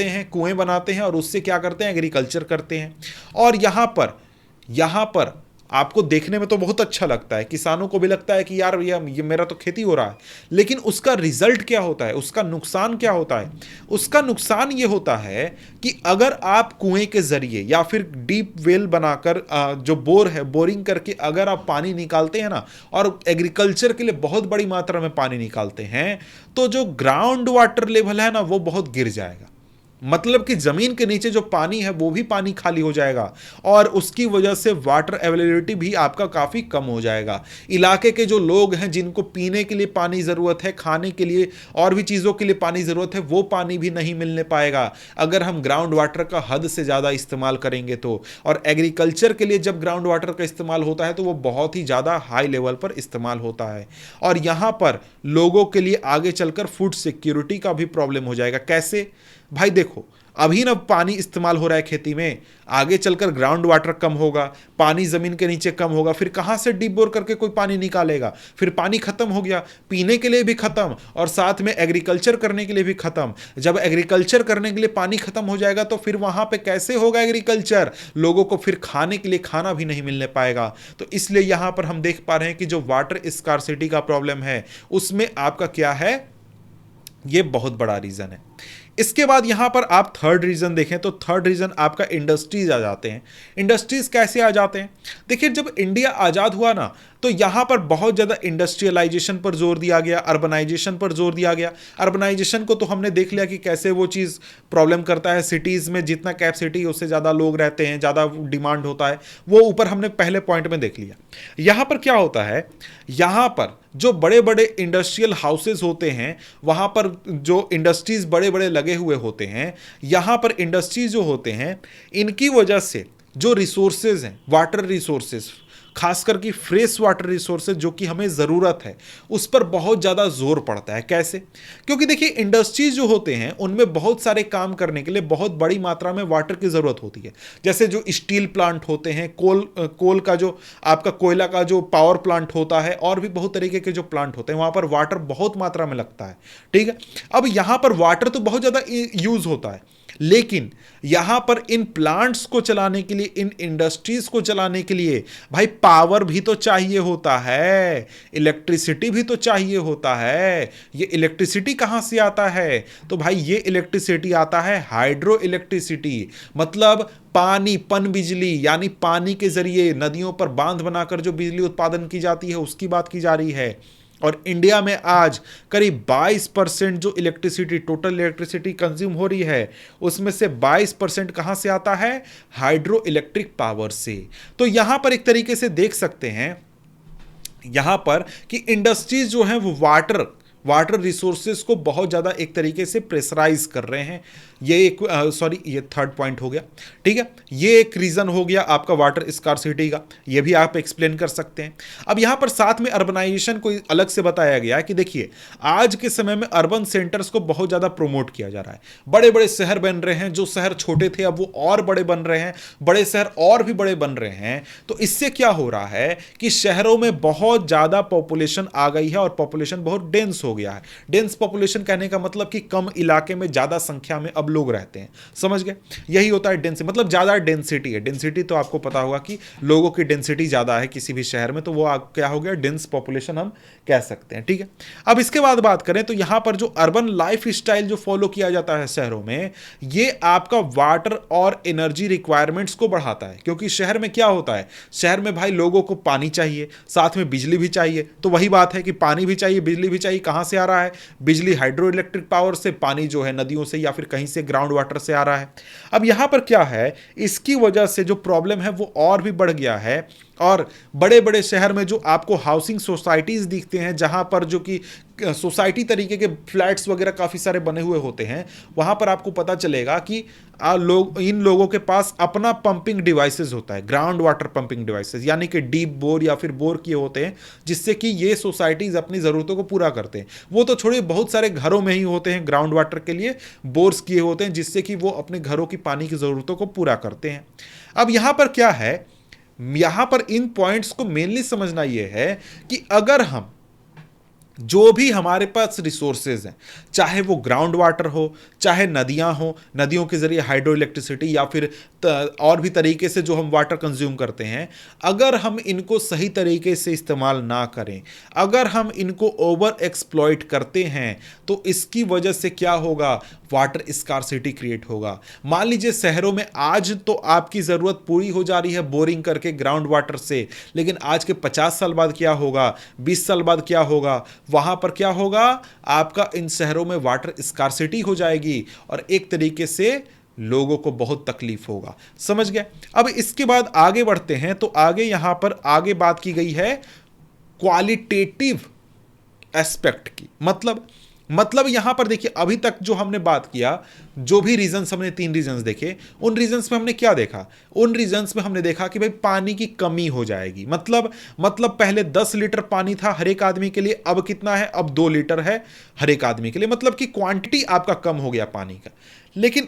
हैं, कुएं बनाते हैं और उससे क्या करते हैं, एग्रीकल्चर करते हैं। और यहां पर आपको देखने में तो बहुत अच्छा लगता है, किसानों को भी लगता है कि यार ये मेरा तो खेती हो रहा है, लेकिन उसका रिजल्ट क्या होता है, उसका नुकसान क्या होता है? उसका नुकसान ये होता है कि अगर आप कुएं के जरिए या फिर डीप वेल बनाकर जो बोरिंग करके अगर आप पानी निकालते हैं ना, और एग्रीकल्चर के लिए बहुत बड़ी मात्रा में पानी निकालते हैं, तो जो ग्राउंड वाटर लेवल है ना वो बहुत गिर जाएगा। मतलब कि जमीन के नीचे जो पानी है वो भी पानी खाली हो जाएगा, और उसकी वजह से वाटर अवेलेबिलिटी भी आपका काफी कम हो जाएगा। इलाके के जो लोग हैं जिनको पीने के लिए पानी जरूरत है, खाने के लिए और भी चीजों के लिए पानी जरूरत है, वो पानी भी नहीं मिलने पाएगा अगर हम ग्राउंड वाटर का हद से ज्यादा इस्तेमाल करेंगे तो। और एग्रीकल्चर के लिए जब ग्राउंड वाटर का इस्तेमाल होता है तो वो बहुत ही ज्यादा हाई लेवल पर इस्तेमाल होता है, और यहां पर लोगों के लिए आगे चलकर फूड सिक्योरिटी का भी प्रॉब्लम हो जाएगा। कैसे? भाई देखो, अभी ना पानी इस्तेमाल हो रहा है खेती में, आगे चलकर ग्राउंड वाटर कम होगा, पानी जमीन के नीचे कम होगा, फिर कहां से डीप बोर करके कोई पानी निकालेगा? फिर पानी खत्म हो गया, पीने के लिए भी खत्म और साथ में एग्रीकल्चर करने के लिए भी खत्म। जब एग्रीकल्चर करने के लिए पानी खत्म हो जाएगा तो फिर वहां पे कैसे होगा एग्रीकल्चर? लोगों को फिर खाने के लिए खाना भी नहीं मिलने पाएगा। तो इसलिए यहां पर हम देख पा रहे हैं कि जो वाटर स्कार्सिटी का प्रॉब्लम है उसमें आपका क्या है, यह बहुत बड़ा रीजन है। इसके बाद यहां पर आप थर्ड रीजन देखें तो थर्ड रीजन आपका इंडस्ट्रीज आ जाते हैं। इंडस्ट्रीज कैसे आ जाते हैं? देखिए जब इंडिया आजाद हुआ ना, तो यहां पर बहुत ज्यादा इंडस्ट्रियलाइजेशन पर जोर दिया गया, अर्बनाइजेशन पर जोर दिया गया। अर्बनाइजेशन को तो हमने देख लिया कि कैसे वो चीज प्रॉब्लम करता है। सिटीज में जितना कैपेसिटी उससे ज्यादा लोग रहते हैं, ज्यादा डिमांड होता है, वो ऊपर हमने पहले पॉइंट में देख लिया। यहां पर क्या होता है, यहां पर जो बड़े बड़े इंडस्ट्रियल हाउसेज होते हैं, वहां पर जो इंडस्ट्रीज बड़े बड़े लगे हुए होते हैं, यहां पर इंडस्ट्रीज जो होते हैं, इनकी वजह से जो रिसोर्सेज हैं, वाटर रिसोर्सेज, खासकर कि फ्रेश वाटर रिसोर्सेज जो कि हमें ज़रूरत है, उस पर बहुत ज़्यादा जोर पड़ता है। कैसे? क्योंकि देखिए इंडस्ट्रीज जो होते हैं उनमें बहुत सारे काम करने के लिए बहुत बड़ी मात्रा में वाटर की ज़रूरत होती है। जैसे जो स्टील प्लांट होते हैं, कोल का जो आपका कोयला का जो पावर प्लांट होता है, और भी बहुत तरीके के जो प्लांट होते हैं, वहाँ पर वाटर बहुत मात्रा में लगता है। ठीक है, अब यहाँ पर वाटर तो बहुत ज़्यादा यूज़ होता है, लेकिन यहां पर इन प्लांट्स को चलाने के लिए, इन इंडस्ट्रीज को चलाने के लिए भाई पावर भी तो चाहिए होता है, इलेक्ट्रिसिटी भी तो चाहिए होता है। ये इलेक्ट्रिसिटी कहां से आता है? तो भाई ये इलेक्ट्रिसिटी आता है हाइड्रो इलेक्ट्रिसिटी, मतलब पानी, पन बिजली, यानी पानी के जरिए नदियों पर बांध बनाकर जो बिजली उत्पादन की जाती है उसकी बात की जा रही है। और इंडिया में आज करीब 22% जो इलेक्ट्रिसिटी, टोटल इलेक्ट्रिसिटी कंज्यूम हो रही है, उसमें से 22% कहां से आता है? हाइड्रो इलेक्ट्रिक पावर से। तो यहां पर एक तरीके से देख सकते हैं यहां पर कि इंडस्ट्रीज जो हैं वो वाटर रिसोर्सेज को बहुत ज़्यादा एक तरीके से प्रेशराइज कर रहे हैं। ये एक ये थर्ड पॉइंट हो गया। ठीक है, ये एक रीज़न हो गया आपका वाटर स्कार्सिटी का, ये भी आप एक्सप्लेन कर सकते हैं। अब यहाँ पर साथ में अर्बनाइजेशन को अलग से बताया गया है कि देखिए आज के समय में अर्बन सेंटर्स को बहुत ज़्यादा प्रोमोट किया जा रहा है। बड़े बड़े शहर बन रहे हैं, जो शहर छोटे थे अब वो और बड़े बन रहे हैं, बड़े शहर और भी बड़े बन रहे हैं। तो इससे क्या हो रहा है कि शहरों में बहुत ज़्यादा पॉपुलेशन आ गई है और पॉपुलेशन बहुत डेंस हो गया है। डेंस पॉपुलेशन कहने का मतलब कि कम इलाके में ज़्यादा संख्या में अब लोग रहते हैं, समझ गए? यही होता है डेंसिटी, मतलब ज़्यादा डेंसिटी है। डेंसिटी तो आपको पता होगा कि लोगों की डेंसिटी ज़्यादा है किसी भी शहर में, तो वो क्या हो गया? डेंस पॉपुलेशन हम कह सकते हैं। ठीक है, अब इसके बाद बात करें तो यहाँ पर जो अर्बन लाइफ स्टाइल जो फॉलो किया जाता है शहरों में, ये आपका वाटर और एनर्जी रिक्वायरमेंट्स को बढ़ाता है। क्योंकि शहर में क्या होता है, शहर में भाई लोगों को पानी चाहिए, साथ में बिजली भी चाहिए। तो वही बात है कि पानी भी चाहिए, बिजली भी चाहिए। कहाँ से आ रहा है? बिजली हाइड्रो इलेक्ट्रिक पावर से, पानी जो है नदियों से या फिर कहीं से ग्राउंड वाटर से आ रहा है। अब यहां पर क्या है, इसकी वजह से जो प्रॉब्लम है वो और भी बढ़ गया है। और बड़े बड़े शहर में जो आपको हाउसिंग सोसाइटीज दिखते हैं, जहां पर जो कि सोसाइटी तरीके के फ्लैट्स वगैरह काफ़ी सारे बने हुए होते हैं, वहां पर आपको पता चलेगा कि इन लोगों के पास अपना पंपिंग डिवाइसेस होता है, ग्राउंड वाटर पंपिंग डिवाइसेस, यानी कि डीप बोर या फिर बोर किए होते हैं, जिससे कि ये सोसाइटीज अपनी ज़रूरतों को पूरा करते हैं। वो तो छोड़िए, बहुत सारे घरों में ही होते हैं ग्राउंड वाटर के लिए बोर्स किए होते हैं, जिससे कि वो अपने घरों की पानी की ज़रूरतों को पूरा करते हैं। अब यहाँ पर क्या है, यहां पर इन पॉइंट्स को मेनली समझना यह है कि अगर हम जो भी हमारे पास रिसोर्सेज हैं, चाहे वो ग्राउंड वाटर हो, चाहे नदियां हो, नदियों के जरिए हाइड्रो इलेक्ट्रिसिटी या फिर और भी तरीके से जो हम वाटर कंज्यूम करते हैं, अगर हम इनको सही तरीके से इस्तेमाल ना करें, अगर हम इनको ओवर एक्सप्लॉइट करते हैं, तो इसकी वजह से क्या होगा? वाटर स्कार्सिटी क्रिएट होगा। मान लीजिए शहरों में आज तो आपकी ज़रूरत पूरी हो जा रही है बोरिंग करके ग्राउंड वाटर से, लेकिन आज के 50 साल बाद क्या होगा, 20 साल बाद क्या होगा? वहां पर क्या होगा? आपका इन शहरों में वाटर स्कार्सिटी हो जाएगी और एक तरीके से लोगों को बहुत तकलीफ होगा। समझ गए? अब इसके बाद आगे बढ़ते हैं तो आगे यहां पर आगे बात की गई है क्वालिटेटिव एस्पेक्ट की। मतलब यहां पर देखिए, अभी तक जो हमने बात किया, जो भी रीजंस हमने 3 रीजंस देखे, उन रीजंस में हमने क्या देखा? उन रीजंस में हमने देखा कि भाई पानी की कमी हो जाएगी। मतलब पहले 10 लीटर पानी था हर एक आदमी के लिए, अब कितना है? अब 2 लीटर है हर एक आदमी के लिए। मतलब कि क्वांटिटी आपका कम हो गया पानी का। लेकिन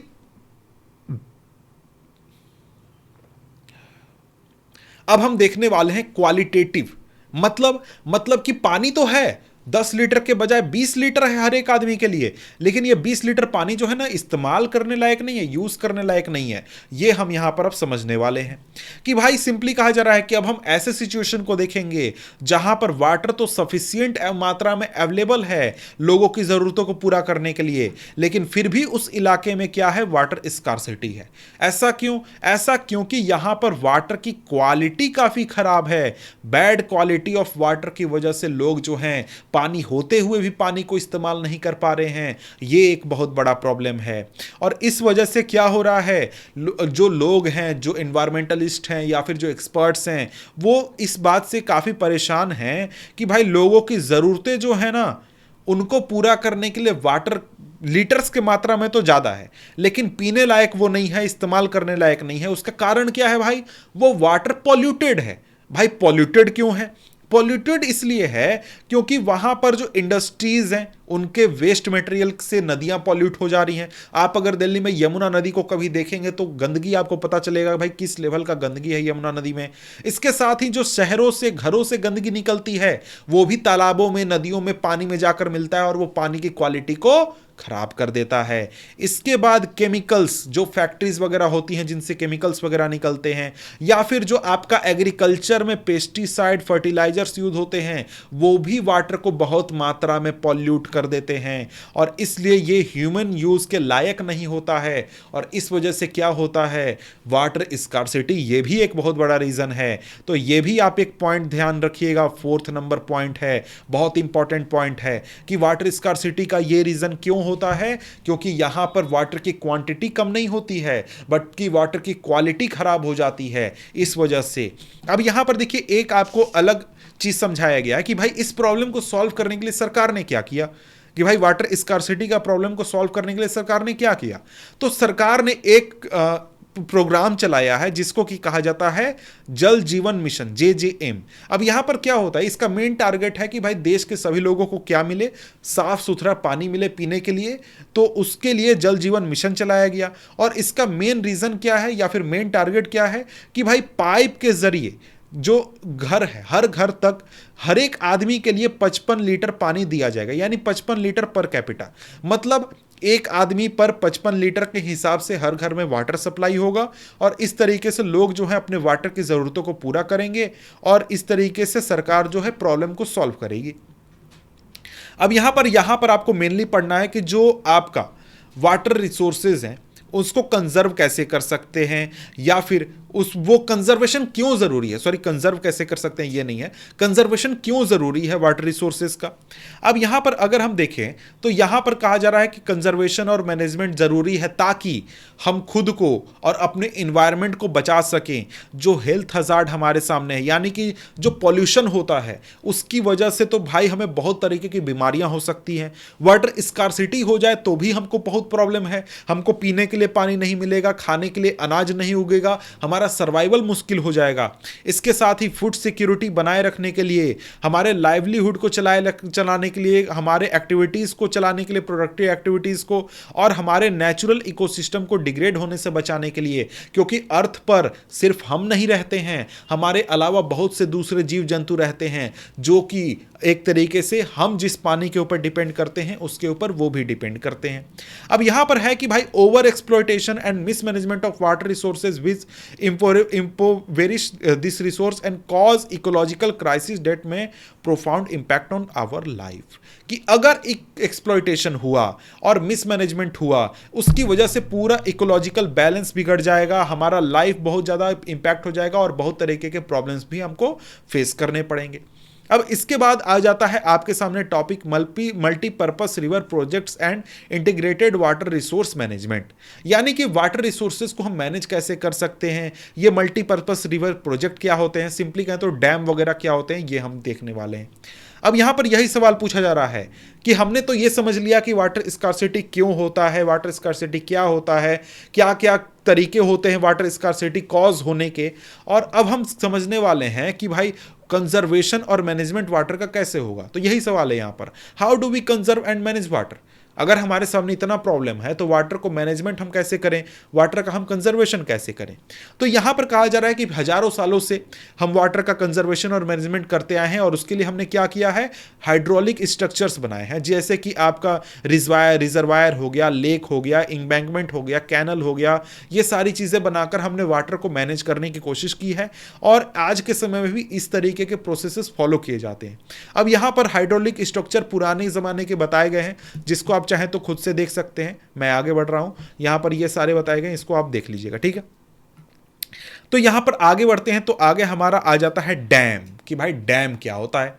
अब हम देखने वाले हैं क्वालिटेटिव, मतलब कि पानी तो है, 10 लीटर के बजाय 20 लीटर है हर एक आदमी के लिए, लेकिन ये 20 लीटर पानी जो है ना, इस्तेमाल करने लायक नहीं है, यूज करने लायक नहीं है। ये हम यहां पर अब समझने वाले हैं कि भाई सिंपली कहा जा रहा है कि अब हम ऐसे सिचुएशन को देखेंगे जहां पर वाटर तो सफिशिएंट मात्रा में अवेलेबल है लोगों की जरूरतों को पूरा करने के लिए, लेकिन फिर भी उस इलाके में क्या है? वाटर स्कार्सिटी है। ऐसा क्यों? ऐसा क्योंकि यहां पर वाटर की क्वालिटी काफी खराब है। बैड क्वालिटी ऑफ वाटर की वजह से लोग जो हैं पानी होते हुए भी पानी को इस्तेमाल नहीं कर पा रहे हैं। ये एक बहुत बड़ा प्रॉब्लम है। और इस वजह से क्या हो रहा है, जो लोग हैं, जो एनवायरमेंटलिस्ट हैं या फिर जो एक्सपर्ट्स हैं, वो इस बात से काफ़ी परेशान हैं कि भाई लोगों की ज़रूरतें जो है ना, उनको पूरा करने के लिए वाटर लीटर्स के मात्रा में तो ज़्यादा है, लेकिन पीने लायक वो नहीं है, इस्तेमाल करने लायक नहीं है। उसका कारण क्या है भाई? वो वाटर पॉल्यूटेड है। भाई पॉल्यूटेड क्यों है? पॉल्यूटेड इसलिए है क्योंकि वहां पर जो इंडस्ट्रीज हैं उनके वेस्ट मटेरियल से नदियां पॉल्यूट हो जा रही हैं। आप अगर दिल्ली में यमुना नदी को कभी देखेंगे तो गंदगी आपको पता चलेगा भाई किस लेवल का गंदगी है यमुना नदी में। इसके साथ ही जो शहरों से घरों से गंदगी निकलती है वो भी तालाबों में नदियों में पानी में जाकर मिलता है और वो पानी की क्वालिटी को खराब कर देता है। इसके बाद केमिकल्स, जो फैक्ट्रीज वगैरह होती हैं जिनसे केमिकल्स वगैरह निकलते हैं, या फिर जो आपका एग्रीकल्चर में पेस्टिसाइड फर्टिलाइजर्स यूज होते हैं वो भी वाटर को बहुत मात्रा में पॉल्यूट कर देते हैं और इसलिए ये ह्यूमन यूज के लायक नहीं होता है। और इस वजह से क्या होता है, वाटर स्कार्सिटी, ये भी एक बहुत बड़ा रीजन है। तो ये भी आप एक पॉइंट ध्यान रखिएगा, 4th नंबर पॉइंट है, बहुत इंपॉर्टेंट पॉइंट है कि वाटर स्कार्सिटी का ये रीजन क्यों होता है, क्योंकि यहां पर वाटर की क्वांटिटी कम नहीं होती है बल्कि वाटर की क्वालिटी खराब हो जाती है इस वजह से। अब यहां पर देखिए एक आपको अलग चीज समझाया गया कि भाई इस प्रॉब्लम को सॉल्व करने के लिए सरकार ने क्या किया, कि भाई वाटर स्कार्सिटी का प्रॉब्लम को सॉल्व करने के लिए सरकार ने क्या किया। तो सरकार ने एक प्रोग्राम चलाया है जिसको कि कहा जाता है जल जीवन मिशन, JJM। अब यहां पर क्या होता है, इसका मेन टारगेट है कि भाई देश के सभी लोगों को क्या मिले, साफ सुथरा पानी मिले पीने के लिए। तो उसके लिए जल जीवन मिशन चलाया गया और इसका मेन रीजन क्या है या फिर मेन टारगेट क्या है कि भाई पाइप के जरिए जो घर है हर घर तक हर एक आदमी के लिए 55 लीटर पानी दिया जाएगा, यानी 55 लीटर पर कैपिटा, मतलब एक आदमी पर 55 लीटर के हिसाब से हर घर में वाटर सप्लाई होगा और इस तरीके से लोग जो है अपने वाटर की ज़रूरतों को पूरा करेंगे और इस तरीके से सरकार जो है प्रॉब्लम को सॉल्व करेगी। अब यहां पर आपको मेनली पढ़ना है कि जो आपका वाटर रिसोर्सेज हैं उसको कंजर्व कैसे कर सकते हैं, या फिर वो कंजर्वेशन क्यों जरूरी है, सॉरी कंजर्व कैसे कर सकते हैं ये नहीं है, कंजर्वेशन क्यों जरूरी है वाटर रिसोर्सेज का। अब यहां पर अगर हम देखें तो यहां पर कहा जा रहा है कि कंजर्वेशन और मैनेजमेंट जरूरी है ताकि हम खुद को और अपने इन्वायरमेंट को बचा सकें। जो हेल्थ हजार्ड हमारे सामने है, यानी कि जो पॉल्यूशन होता है उसकी वजह से तो भाई हमें बहुत तरीके की बीमारियां हो सकती हैं। वाटर स्कार्सिटी हो जाए तो भी हमको बहुत प्रॉब्लम है, हमको पीने के लिए पानी नहीं मिलेगा, खाने के लिए अनाज नहीं उगेगा, हमारा सर्वाइवल मुश्किल हो जाएगा। इसके साथ ही फूड सिक्योरिटी बनाए रखने के लिए, हमारे लाइवलीहुड को चलाने के लिए, हमारे एक्टिविटीज को चलाने के लिए, प्रोडक्टिव एक्टिविटीज को, और हमारे नेचुरल इकोसिस्टम को डिग्रेड होने से बचाने के लिए, क्योंकि अर्थ पर सिर्फ हम नहीं रहते हैं, हमारे अलावा बहुत से दूसरे जीव जंतु रहते हैं जो कि एक तरीके से हम जिस पानी के ऊपर डिपेंड करते हैं उसके ऊपर वो भी डिपेंड करते हैं। अब यहां पर है कि भाई over exploitation and mismanagement of water resources which impoverish this resource and cause ecological crisis that may profound impact on our life। कि अगर एक्सप्लॉयटेशन हुआ और मिसमैनेजमेंट हुआ उसकी वजह से पूरा इकोलॉजिकल बैलेंस बिगड़ जाएगा, हमारा लाइफ बहुत ज़्यादा इंपैक्ट हो जाएगा और बहुत तरीके के प्रॉब्लम्स भी हमको फेस करने पड़ेंगे। अब इसके बाद आ जाता है आपके सामने topic multipurpose river projects and integrated water resource management, यानी कि वाटर रिसोर्सेज को हम मैनेज कैसे कर सकते हैं। ये मल्टीपर्पस रिवर प्रोजेक्ट क्या होते हैं, सिंपली कहें तो डैम वगैरह क्या होते हैं, ये हम देखने वाले हैं। अब यहां पर यही सवाल पूछा जा रहा है कि हमने तो ये समझ लिया कि वाटर स्कार्सिटी क्यों होता है, वाटर स्कार्सिटी क्या होता है, क्या क्या तरीके होते हैं वाटर स्कार्सिटी कॉज होने के, और अब हम समझने वाले हैं कि भाई कंजर्वेशन और मैनेजमेंट वाटर का कैसे होगा। तो यही सवाल है यहां पर, how do we conserve and manage water. अगर हमारे सामने इतना प्रॉब्लम है तो वाटर को मैनेजमेंट हम कैसे करें, वाटर का हम कंजर्वेशन कैसे करें। तो यहां पर कहा जा रहा है कि हजारों सालों से हम वाटर का कंजर्वेशन और मैनेजमेंट करते आए हैं और उसके लिए हमने क्या किया है, हाइड्रोलिक स्ट्रक्चर्स बनाए हैं, जैसे कि आपका रिजर्वायर हो गया, लेक हो गया, इंबैंकमेंट हो गया, कैनल हो गया, ये सारी चीजें बनाकर हमने वाटर को मैनेज करने की कोशिश की है और आज के समय में भी इस तरीके के प्रोसेसेस फॉलो किए जाते हैं। अब यहां पर हाइड्रोलिक स्ट्रक्चर पुराने जमाने के बताए गए हैं, जिसको आप चाहें तो खुद से देख सकते हैं, मैं आगे बढ़ रहा हूं, यहां पर ये सारे बताए गए, इसको आप देख लीजिएगा, ठीक है। तो यहां पर आगे बढ़ते हैं तो आगे हमारा आ जाता है डैम, कि भाई डैम क्या होता है,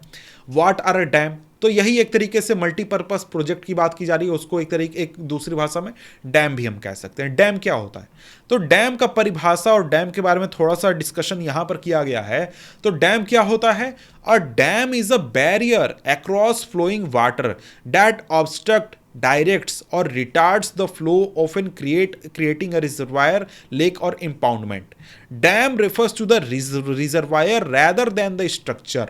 व्हाट आर अ डैम। तो यही एक तरीके से मल्टीपर्पस प्रोजेक्ट की बात की जा रही है, उसको एक दूसरी भाषा में डैम भी हम कह सकते हैं। डैम क्या होता है, तो डैम का परिभाषा और डैम के बारे में थोड़ा सा डिस्कशन यहां पर किया गया है। तो डैम क्या होता है, a dam is a barrier across flowing water that obstruct directs or retards the flow, often creating a reservoir, lake or impoundment. Dam refers to the reservoir rather than the structure.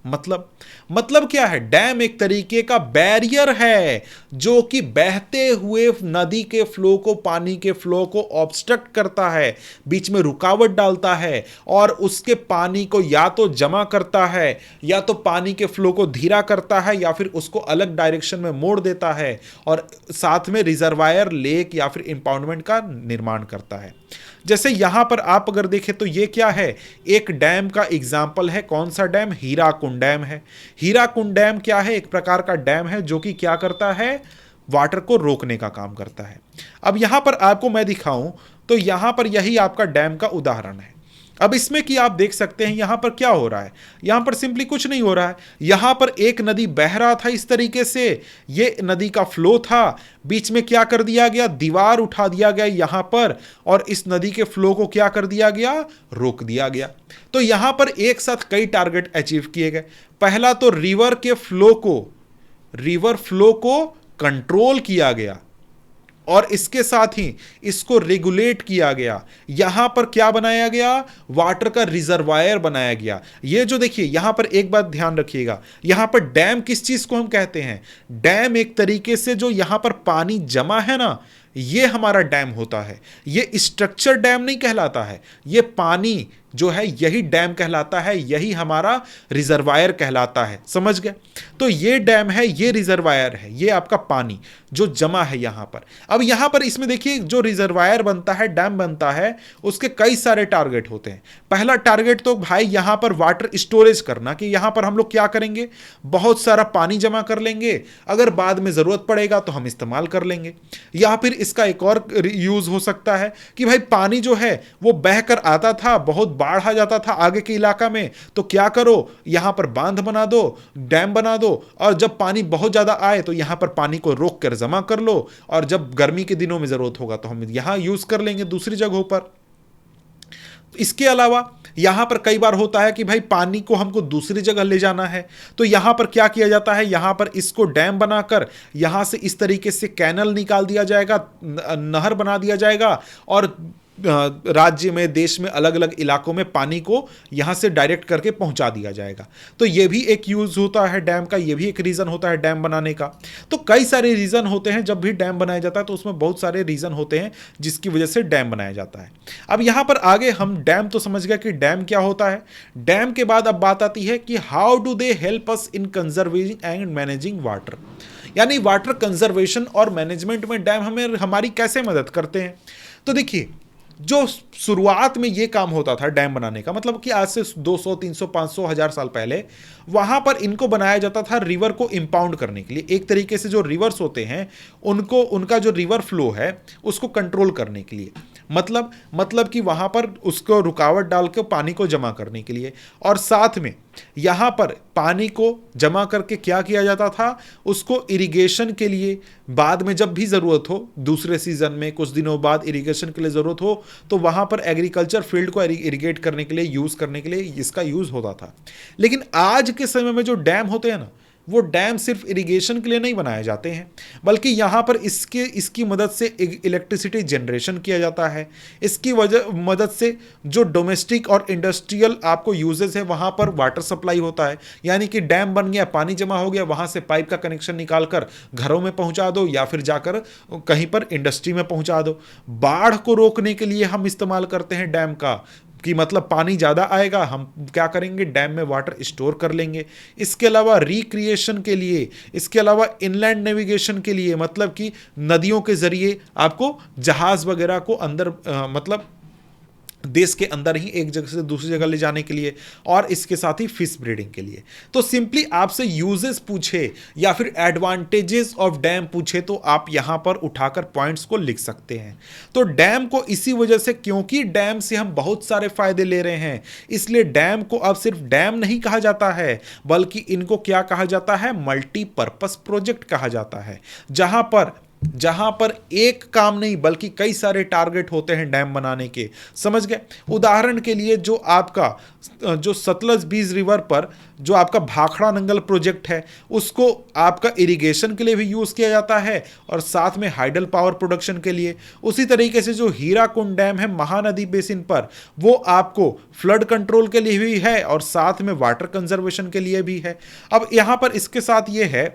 मतलब क्या है? Dam एक तरीके का barrier है जो कि बहते हुए नदी के फ्लो को, पानी के फ्लो को ऑब्स्ट्रक्ट करता है, बीच में रुकावट डालता है और उसके पानी को या तो जमा करता है, या तो पानी के फ्लो को धीरा करता है, या फिर उसको अलग डायरेक्शन में मोड़ देता है, और साथ में रिजर्वायर, लेक या फिर इंपाउंडमेंट का निर्माण करता है। जैसे यहां पर आप अगर देखें तो ये क्या है? एक डैम का एग्जाम्पल है। कौन सा डैम? हीराकुंड डैम है। हीराकुंड डैम क्या है? एक प्रकार का डैम है जो कि क्या करता है? वाटर को रोकने का काम करता है। अब यहां पर आपको मैं दिखाऊं तो यहां पर यही आपका डैम का उदाहरण है। अब इसमें कि आप देख सकते हैं यहां पर क्या हो रहा है। यहां पर सिंपली कुछ नहीं हो रहा है। यहां पर एक नदी बह रहा था इस तरीके से, ये नदी का फ्लो था, बीच में क्या कर दिया गया? दीवार उठा दिया गया यहां पर, और इस नदी के फ्लो को क्या कर दिया गया? रोक दिया गया। तो यहां पर एक साथ कई टारगेट अचीव किए गए। पहला तो रिवर फ्लो को कंट्रोल किया गया, और इसके साथ ही इसको रेगुलेट किया गया। यहां पर क्या बनाया गया? वाटर का रिजर्वायर बनाया गया। ये जो देखिए यहां पर एक बात ध्यान रखिएगा, यहां पर डैम किस चीज को हम कहते हैं? डैम एक तरीके से जो यहां पर पानी जमा है ना, ये हमारा डैम होता है। ये स्ट्रक्चर डैम नहीं कहलाता है, ये पानी जो है यही डैम कहलाता है, यही हमारा रिजर्वायर कहलाता है। समझ गए? तो ये डैम है, ये रिजर्वायर है, ये आपका पानी जो जमा है यहां पर। अब यहां पर इसमें देखिए जो रिजर्वायर बनता है, डैम बनता है, उसके कई सारे टारगेट होते हैं। पहला टारगेट तो भाई यहां पर वाटर स्टोरेज करना, कि यहां पर हम लोग क्या करेंगे? बहुत सारा पानी जमा कर लेंगे, अगर बाद में जरूरत पड़ेगा तो हम इस्तेमाल कर लेंगे। या फिर इसका एक और यूज हो सकता है कि भाई पानी जो है वो बहकर आता था, बहुत बाढ़ आ जाता था आगे के इलाका में, तो क्या करो? यहां पर बांध बना दो, डैम बना दो, और जब पानी बहुत ज्यादा आए तो यहां पर पानी को रोक कर जमा कर लो, और जब गर्मी के दिनों में जरूरत होगा तो हम यहां यूज कर लेंगे दूसरी जगहों पर। इसके अलावा यहां पर कई बार होता है कि भाई पानी को हमको दूसरी जगह ले जाना है, तो यहां पर क्या किया जाता है? यहां पर इसको डैम बनाकर यहां से इस तरीके से कैनल निकाल दिया जाएगा, नहर बना दिया जाएगा, और राज्य में, देश में अलग अलग इलाकों में पानी को यहां से डायरेक्ट करके पहुंचा दिया जाएगा। तो यह भी एक यूज होता है डैम का, यह भी एक रीजन होता है डैम बनाने का। तो कई सारे रीजन होते हैं, जब भी डैम बनाया जाता है तो उसमें बहुत सारे रीजन होते हैं जिसकी वजह से डैम बनाया जाता है। अब यहां पर आगे हम डैम तो समझ गए कि डैम क्या होता है। डैम के बाद अब बात आती है कि how do they help us in conserving and managing water, यानी वाटर कंजर्वेशन और मैनेजमेंट में डैम हमें हमारी कैसे मदद करते हैं। तो देखिए, जो शुरुआत में ये काम होता था डैम बनाने का, मतलब कि आज से 200, 300, 500, 1000 साल पहले वहां पर इनको बनाया जाता था रिवर को इंपाउंड करने के लिए। एक तरीके से जो रिवर्स होते हैं उनको, उनका जो रिवर फ्लो है उसको कंट्रोल करने के लिए, मतलब कि वहां पर उसको रुकावट डाल के पानी को जमा करने के लिए। और साथ में यहां पर पानी को जमा करके क्या किया जाता था? उसको इरिगेशन के लिए, बाद में जब भी जरूरत हो, दूसरे सीजन में कुछ दिनों बाद इरिगेशन के लिए जरूरत हो, तो वहां पर एग्रीकल्चर फील्ड को इरिगेट करने के लिए, यूज करने के लिए इसका यूज होता था। लेकिन आज के समय में जो डैम होते हैं ना, वो डैम सिर्फ इरिगेशन के लिए नहीं बनाए जाते हैं, बल्कि यहाँ पर इसकी मदद से इलेक्ट्रिसिटी जनरेशन किया जाता है। इसकी मदद से जो डोमेस्टिक और इंडस्ट्रियल आपको यूजेस है वहाँ पर वाटर सप्लाई होता है। यानी कि डैम बन गया, पानी जमा हो गया, वहाँ से पाइप का कनेक्शन निकाल कर घरों में पहुँचा दो, या फिर जाकर कहीं पर इंडस्ट्री में पहुँचा दो। बाढ़ को रोकने के लिए हम इस्तेमाल करते हैं डैम का, कि मतलब पानी ज़्यादा आएगा, हम क्या करेंगे? डैम में वाटर स्टोर कर लेंगे। इसके अलावा रिक्रिएशन के लिए, इसके अलावा इनलैंड नेविगेशन के लिए, मतलब कि नदियों के ज़रिए आपको जहाज़ वगैरह को अंदर मतलब देश के अंदर ही एक जगह से दूसरी जगह ले जाने के लिए, और इसके साथ ही फिश ब्रीडिंग के लिए। तो सिंपली आपसे यूजेस पूछे या फिर एडवांटेजेस ऑफ डैम पूछे तो आप यहां पर उठाकर पॉइंट्स को लिख सकते हैं। तो डैम को इसी वजह से, क्योंकि डैम से हम बहुत सारे फायदे ले रहे हैं, इसलिए डैम को अब सिर्फ डैम नहीं कहा जाता है, बल्कि इनको क्या कहा जाता है? मल्टीपर्पस प्रोजेक्ट कहा जाता है, जहां पर जहां पर एक काम नहीं बल्कि कई सारे टारगेट होते हैं डैम बनाने के, समझ गए। उदाहरण के लिए जो आपका जो सतलज बीज रिवर पर जो आपका भाखड़ा नंगल प्रोजेक्ट है, उसको आपका इरिगेशन के लिए भी यूज किया जाता है और साथ में हाइडल पावर प्रोडक्शन के लिए। उसी तरीके से जो हीराकुंड डैम है महानदी बेसिन पर, वो आपको फ्लड कंट्रोल के लिए भी है और साथ में वाटर कंजर्वेशन के लिए भी है। अब यहां पर इसके साथ ये है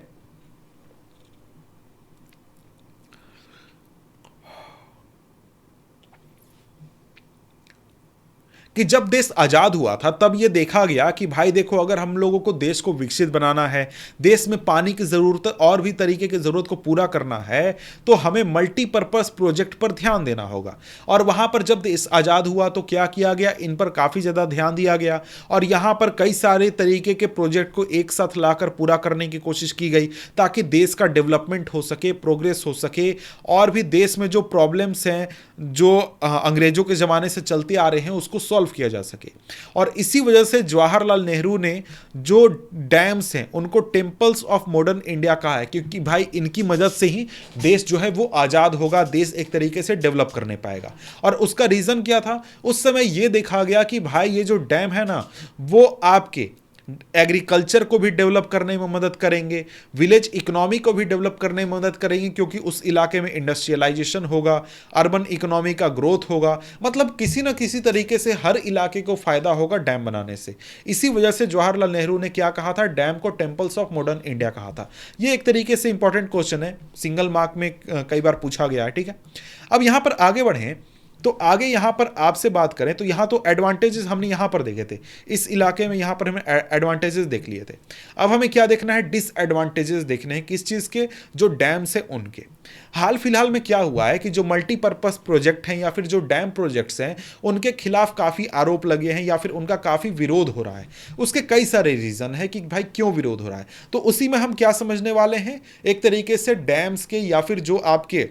कि जब देश आज़ाद हुआ था तब ये देखा गया कि भाई देखो, अगर हम लोगों को देश को विकसित बनाना है, देश में पानी की ज़रूरत और भी तरीके की ज़रूरत को पूरा करना है, तो हमें मल्टीपर्पज़ प्रोजेक्ट पर ध्यान देना होगा। और वहाँ पर जब देश आज़ाद हुआ तो क्या किया गया, इन पर काफ़ी ज़्यादा ध्यान दिया गया और यहाँ पर कई सारे तरीके के प्रोजेक्ट को एक साथ लाकर पूरा करने की कोशिश की गई ताकि देश का डेवलपमेंट हो सके, प्रोग्रेस हो सके और भी देश में जो प्रॉब्लम्स हैं जो अंग्रेजों के ज़माने से चलते आ रहे हैं उसको सॉल्व किया जा सके। और इसी वजह से जवाहरलाल नेहरू ने जो डैम्स हैं उनको टेम्पल्स ऑफ मॉडर्न इंडिया कहा है, क्योंकि भाई इनकी मदद से ही देश जो है वो आज़ाद होगा, देश एक तरीके से डेवलप करने पाएगा। और उसका रीज़न क्या था, उस समय ये देखा गया कि भाई ये जो डैम है ना, वो आपके एग्रीकल्चर को भी डेवलप करने में मदद करेंगे, विलेज इकोनॉमी को भी डेवलप करने में मदद करेंगे, क्योंकि उस इलाके में इंडस्ट्रियलाइजेशन होगा, अर्बन इकोनॉमी का ग्रोथ होगा, मतलब किसी ना किसी तरीके से हर इलाके को फायदा होगा डैम बनाने से। इसी वजह से जवाहरलाल नेहरू ने क्या कहा था, डैम को टेम्पल्स ऑफ मॉडर्न इंडिया कहा था। ये एक तरीके से इंपॉर्टेंट क्वेश्चन है, सिंगल मार्क में कई बार पूछा गया है, ठीक है। अब यहां पर आगे बढ़ें तो आगे यहां पर आपसे बात करें तो यहां तो एडवांटेजेस हमने यहां पर देखे थे, इस इलाके में यहां पर हमने एडवांटेजेस देख लिए थे। अब हमें क्या देखना है, डिसएडवांटेजेस देखने हैं, किस चीज़ के, जो डैम्स है उनके। हाल फिलहाल में क्या हुआ है कि जो मल्टीपर्पज़ प्रोजेक्ट हैं या फिर जो डैम प्रोजेक्ट्स हैं उनके खिलाफ काफ़ी आरोप लगे हैं या फिर उनका काफ़ी विरोध हो रहा है। उसके कई सारे रीज़न है कि भाई क्यों विरोध हो रहा है, तो उसी में हम क्या समझने वाले हैं, एक तरीके से डैम्स के या फिर जो आपके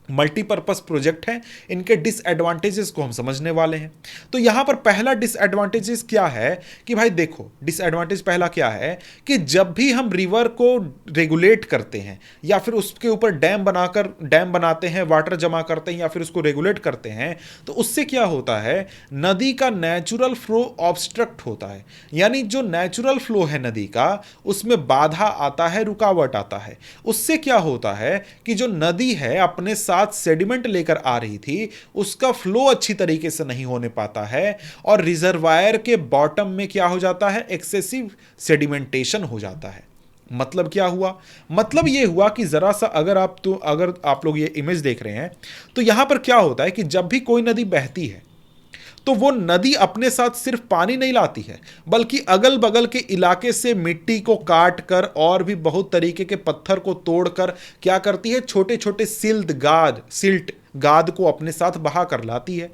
मल्टीपर्पज़ प्रोजेक्ट हैं इनके डिसएडवांटेजेस को हम समझने वाले हैं। तो यहां पर पहला डिसएडवांटेजेस क्या है कि भाई देखो, डिसएडवांटेज पहला क्या है कि जब भी हम रिवर को रेगुलेट करते हैं या फिर उसके ऊपर डैम बनाते हैं, वाटर जमा करते हैं या फिर उसको रेगुलेट करते हैं, तो उससे क्या होता है, नदी का नेचुरल फ्लो ऑब्स्ट्रक्ट होता है। यानी जो नेचुरल फ्लो है नदी का, उसमें बाधा आता है, रुकावट आता है। उससे क्या होता है कि जो नदी है अपने साथ सेडिमेंट लेकर आ रही थी, उसका फ्लो अच्छी तरीके से नहीं होने पाता है और रिजर्वायर के बॉटम में क्या हो जाता है, एक्सेसिव सेडिमेंटेशन हो जाता है। मतलब क्या हुआ, मतलब यह हुआ कि जरा सा अगर आप लोग ये इमेज देख रहे हैं तो यहां पर क्या होता है कि जब भी कोई नदी बहती है तो वो नदी अपने साथ सिर्फ पानी नहीं लाती है, बल्कि अगल बगल के इलाके से मिट्टी को काट कर और भी बहुत तरीके के पत्थर को तोड़कर क्या करती है, छोटे छोटे सिल्ट गाद को अपने साथ बहा कर लाती है।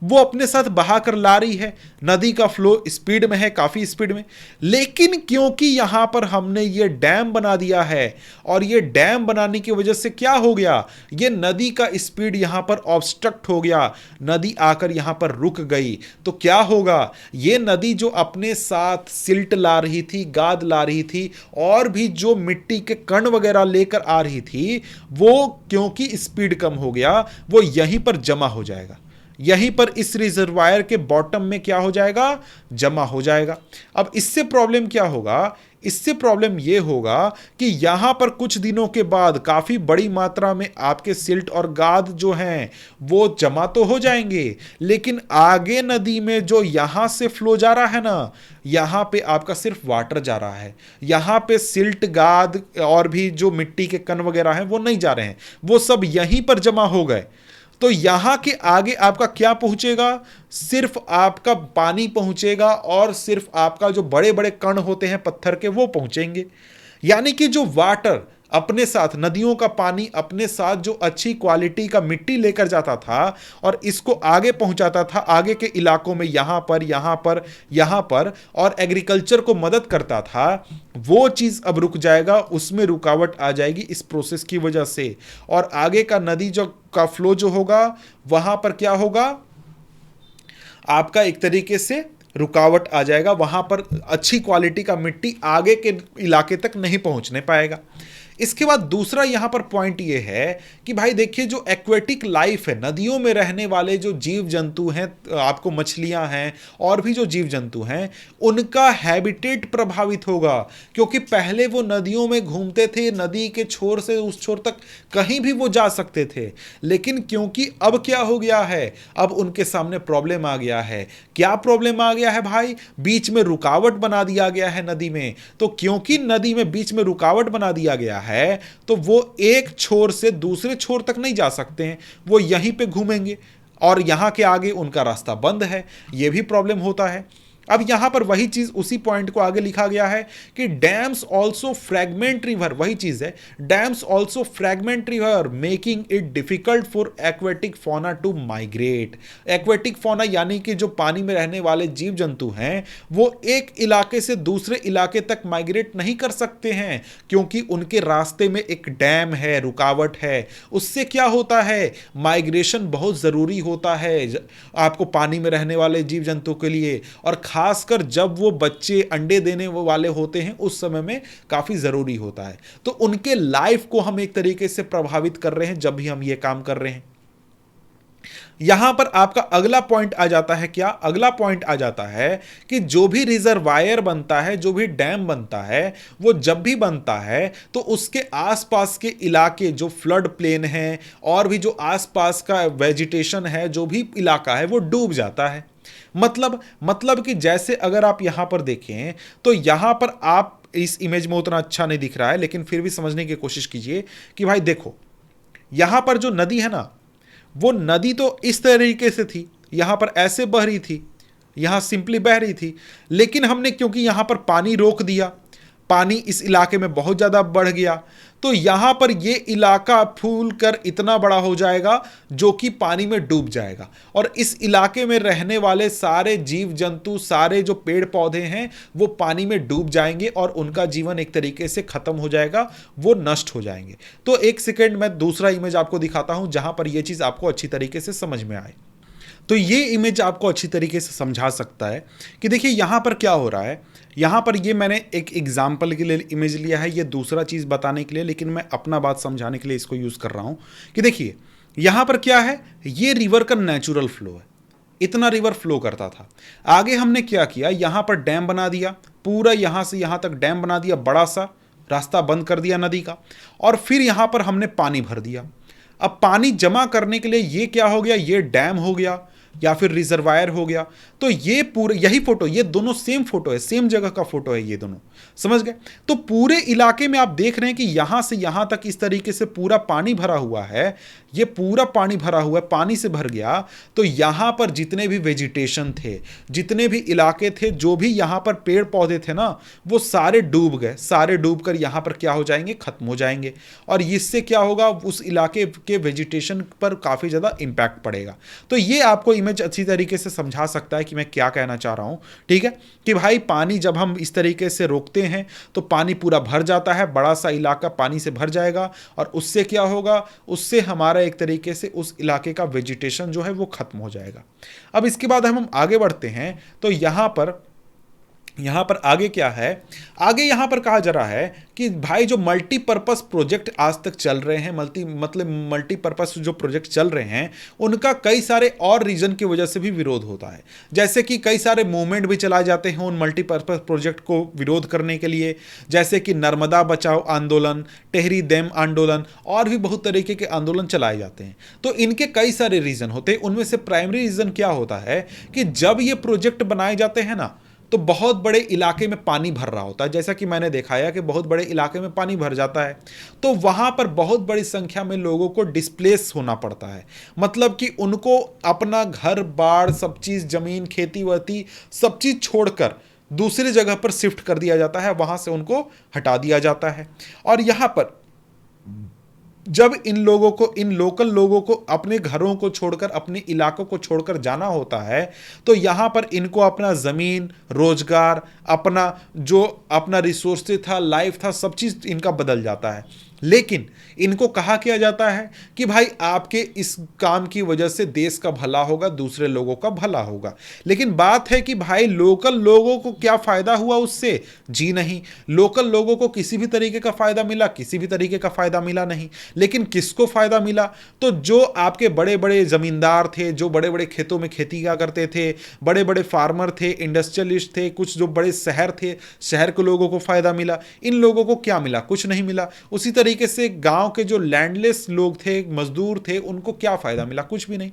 वो अपने साथ बहा कर ला रही है, नदी का फ्लो स्पीड में है, काफ़ी स्पीड में। लेकिन क्योंकि यहाँ पर हमने ये डैम बना दिया है और ये डैम बनाने की वजह से क्या हो गया, ये नदी का स्पीड यहाँ पर ऑब्स्ट्रक्ट हो गया, नदी आकर यहाँ पर रुक गई। तो क्या होगा, ये नदी जो अपने साथ सिल्ट ला रही थी, गाद ला रही थी और भी जो मिट्टी के कण वगैरह लेकर आ रही थी, वो क्योंकि स्पीड कम हो गया, वो यहीं पर जमा हो जाएगा, यहीं पर इस रिजर्वायर के बॉटम में क्या हो जाएगा, जमा हो जाएगा। अब इससे प्रॉब्लम क्या होगा, इससे प्रॉब्लम यह होगा कि यहां पर कुछ दिनों के बाद काफी बड़ी मात्रा में आपके सिल्ट और गाद जो हैं वो जमा तो हो जाएंगे, लेकिन आगे नदी में जो यहां से फ्लो जा रहा है ना, यहां पे आपका सिर्फ वाटर जा रहा है, यहां पे सिल्ट गाद और भी जो मिट्टी के कण वगैरह हैं वो नहीं जा रहे हैं, वो सब यहीं पर जमा हो गए। तो यहां के आगे आपका क्या पहुंचेगा, सिर्फ आपका पानी पहुंचेगा और सिर्फ आपका जो बड़े बड़े कण होते हैं पत्थर के वो पहुंचेंगे। यानी कि जो वाटर अपने साथ, नदियों का पानी अपने साथ जो अच्छी क्वालिटी का मिट्टी लेकर जाता था और इसको आगे पहुंचाता था आगे के इलाकों में, यहां पर और एग्रीकल्चर को मदद करता था, वो चीज अब रुक जाएगा, उसमें रुकावट आ जाएगी इस प्रोसेस की वजह से। और आगे का नदी जो का फ्लो जो होगा वहां पर क्या होगा, आपका एक तरीके से रुकावट आ जाएगा, वहां पर अच्छी क्वालिटी का मिट्टी आगे के इलाके तक नहीं पहुंचने पाएगा। इसके बाद दूसरा यहां पर पॉइंट ये है कि भाई देखिए जो एक्वेटिक लाइफ है, नदियों में रहने वाले जो जीव जंतु हैं, आपको मछलियां हैं और भी जो जीव जंतु हैं, उनका हैबिटेट प्रभावित होगा। क्योंकि पहले वो नदियों में घूमते थे, नदी के छोर से उस छोर तक कहीं भी वो जा सकते थे। लेकिन क्योंकि अब क्या हो गया है, अब उनके सामने प्रॉब्लम आ गया है। क्या प्रॉब्लम आ गया है भाई? बीच में रुकावट बना दिया गया है नदी में। तो क्योंकि नदी में बीच में रुकावट बना दिया गया है, तो वो एक छोर से दूसरे छोर तक नहीं जा सकते हैं, वो यहीं पे घूमेंगे और यहां के आगे उनका रास्ता बंद है। ये भी प्रॉब्लम होता है। अब यहां पर वही चीज, उसी पॉइंट को आगे लिखा गया है कि डैम्स ऑल्सो फ्रैगमेंट रिवर, वही चीज है, dams also fragment river making it difficult for aquatic fauna to migrate. Aquatic fauna यानी कि जो पानी में रहने वाले जीव जंतु हैं, वो एक इलाके से दूसरे इलाके तक माइग्रेट नहीं कर सकते हैं, क्योंकि उनके रास्ते में एक डैम है, रुकावट है। उससे क्या होता है, माइग्रेशन बहुत जरूरी होता है आपको पानी में रहने वाले जीव जंतु के लिए, और खासकर जब वो बच्चे अंडे देने वाले होते हैं उस समय में काफी जरूरी होता है। तो उनके लाइफ को हम एक तरीके से प्रभावित कर रहे हैं जब भी हम ये काम कर रहे हैं। यहां पर आपका अगला पॉइंट आ जाता है, क्या अगला पॉइंट आ जाता है कि जो भी रिजर्वायर बनता है, जो भी डैम बनता है, वो जब भी बनता है तो उसके आसपास के इलाके जो फ्लड प्लेन है और भी जो आसपास का वेजिटेशन है, जो भी इलाका है, वो डूब जाता है। मतलब कि जैसे अगर आप यहां पर देखें तो यहां पर आप इस इमेज में उतना अच्छा नहीं दिख रहा है, लेकिन फिर भी समझने की कोशिश कीजिए कि भाई देखो यहां पर जो नदी है ना, वो नदी तो इस तरीके से थी, यहां पर ऐसे बह रही थी, यहां सिंपली बह रही थी। लेकिन हमने क्योंकि यहां पर पानी रोक दिया, पानी इस इलाके में बहुत ज़्यादा बढ़ गया, तो यहां पर यह इलाका फूल कर इतना बड़ा हो जाएगा जो कि पानी में डूब जाएगा, और इस इलाके में रहने वाले सारे जीव जंतु, सारे जो पेड़ पौधे हैं, वो पानी में डूब जाएंगे और उनका जीवन एक तरीके से खत्म हो जाएगा, वो नष्ट हो जाएंगे। तो एक सेकेंड मैं दूसरा इमेज आपको दिखाता हूं जहां पर यह चीज़ आपको अच्छी तरीके से समझ में आए। तो ये इमेज आपको अच्छी तरीके से समझा सकता है कि देखिए यहां पर क्या हो रहा है। यहां पर ये मैंने एक एग्जाम्पल के लिए इमेज लिया है, ये दूसरा चीज़ बताने के लिए, लेकिन मैं अपना बात समझाने के लिए इसको यूज़ कर रहा हूं कि देखिए यहां पर क्या है, ये रिवर का नेचुरल फ्लो है, इतना रिवर फ्लो करता था। आगे हमने क्या किया, यहां पर डैम बना दिया, पूरा यहां से यहां तक डैम बना दिया, बड़ा सा रास्ता बंद कर दिया नदी का, और फिर यहां पर हमने पानी भर दिया। अब पानी जमा करने के लिए ये क्या हो गया, ये डैम हो गया या फिर रिजर्वायर हो गया। तो ये पूरे, यही फोटो, ये दोनों सेम फोटो है, सेम जगह का फोटो है ये दोनों, समझ गए। तो पूरे इलाके में आप देख रहे हैं कि यहां से यहां तक इस तरीके से पूरा पानी भरा हुआ है, ये पूरा पानी भरा हुआ है, पानी से भर गया। तो यहां पर जितने भी वेजिटेशन थे, जितने भी इलाके थे, जो भी यहां पर पेड़ पौधे थे ना, वो सारे डूब गए, सारे डूब कर यहां पर क्या हो जाएंगे, खत्म हो जाएंगे। और इससे क्या होगा, उस इलाके के वेजिटेशन पर काफी ज्यादा इंपैक्ट पड़ेगा। तो ये आपको इमेज अच्छी तरीके से समझा सकता है कि मैं क्या कहना चाह रहा हूं, ठीक है। कि भाई पानी जब हम इस तरीके से रोकते हैं तो पानी पूरा भर जाता है, बड़ा सा इलाका पानी से भर जाएगा, और उससे क्या होगा, उससे हमारा एक तरीके से उस इलाके का वेजिटेशन जो है वो खत्म हो जाएगा। अब इसके बाद हम आगे बढ़ते हैं तो यहां पर आगे क्या है, आगे यहां पर कहा जा रहा है कि भाई जो मल्टीपर्पस प्रोजेक्ट आज तक चल रहे हैं, मल्टीपर्पस जो प्रोजेक्ट चल रहे हैं, उनका कई सारे और रीजन की वजह से भी विरोध होता है। जैसे कि कई सारे मूवमेंट भी चलाए जाते हैं उन मल्टीपर्पस प्रोजेक्ट को विरोध करने के लिए, जैसे कि नर्मदा बचाओ आंदोलन, टेहरी डैम आंदोलन, और भी बहुत तरीके के आंदोलन चलाए जाते हैं। तो इनके कई सारे रीजन होते हैं। उनमें से प्राइमरी रीजन क्या होता है कि जब ये प्रोजेक्ट बनाए जाते हैं ना, तो बहुत बड़े इलाके में पानी भर रहा होता है, जैसा कि मैंने दिखाया कि बहुत बड़े इलाके में पानी भर जाता है, तो वहां पर बहुत बड़ी संख्या में लोगों को डिस्प्लेस होना पड़ता है। मतलब कि उनको अपना घर बार, सब चीज, जमीन, खेती वती, सब चीज छोड़कर दूसरी जगह पर शिफ्ट कर दिया जाता है, वहां से उनको हटा दिया जाता है। और यहां पर जब इन लोकल लोगों को अपने घरों को छोड़कर, अपने इलाकों को छोड़कर जाना होता है, तो यहां पर इनको अपना जमीन, रोजगार, अपना जो अपना रिसोर्सेज था, लाइफ था, सब चीज इनका बदल जाता है। लेकिन इनको कहा किया जाता है कि भाई आपके इस काम की वजह से देश का भला होगा, दूसरे लोगों का भला होगा। लेकिन बात है कि भाई लोकल लोगों को क्या फायदा हुआ उससे? जी नहीं। लोकल लोगों को किसी भी तरीके का फायदा मिला? किसी भी तरीके का फायदा मिला नहीं। लेकिन किसको फायदा मिला? तो जो आपके बड़े बड़े जमींदार थे, जो बड़े बड़े खेतों में खेती किया करते थे, बड़े बड़े फार्मर थे, इंडस्ट्रियलिस्ट थे, कुछ जो बड़े शहर थे, शहर के लोगों को फायदा मिला। इन लोगों को क्या मिला? कुछ नहीं मिला। उसी तरीके से गांव के जो लैंडलेस लोग थे, मजदूर थे, उनको क्या फायदा मिला? कुछ भी नहीं।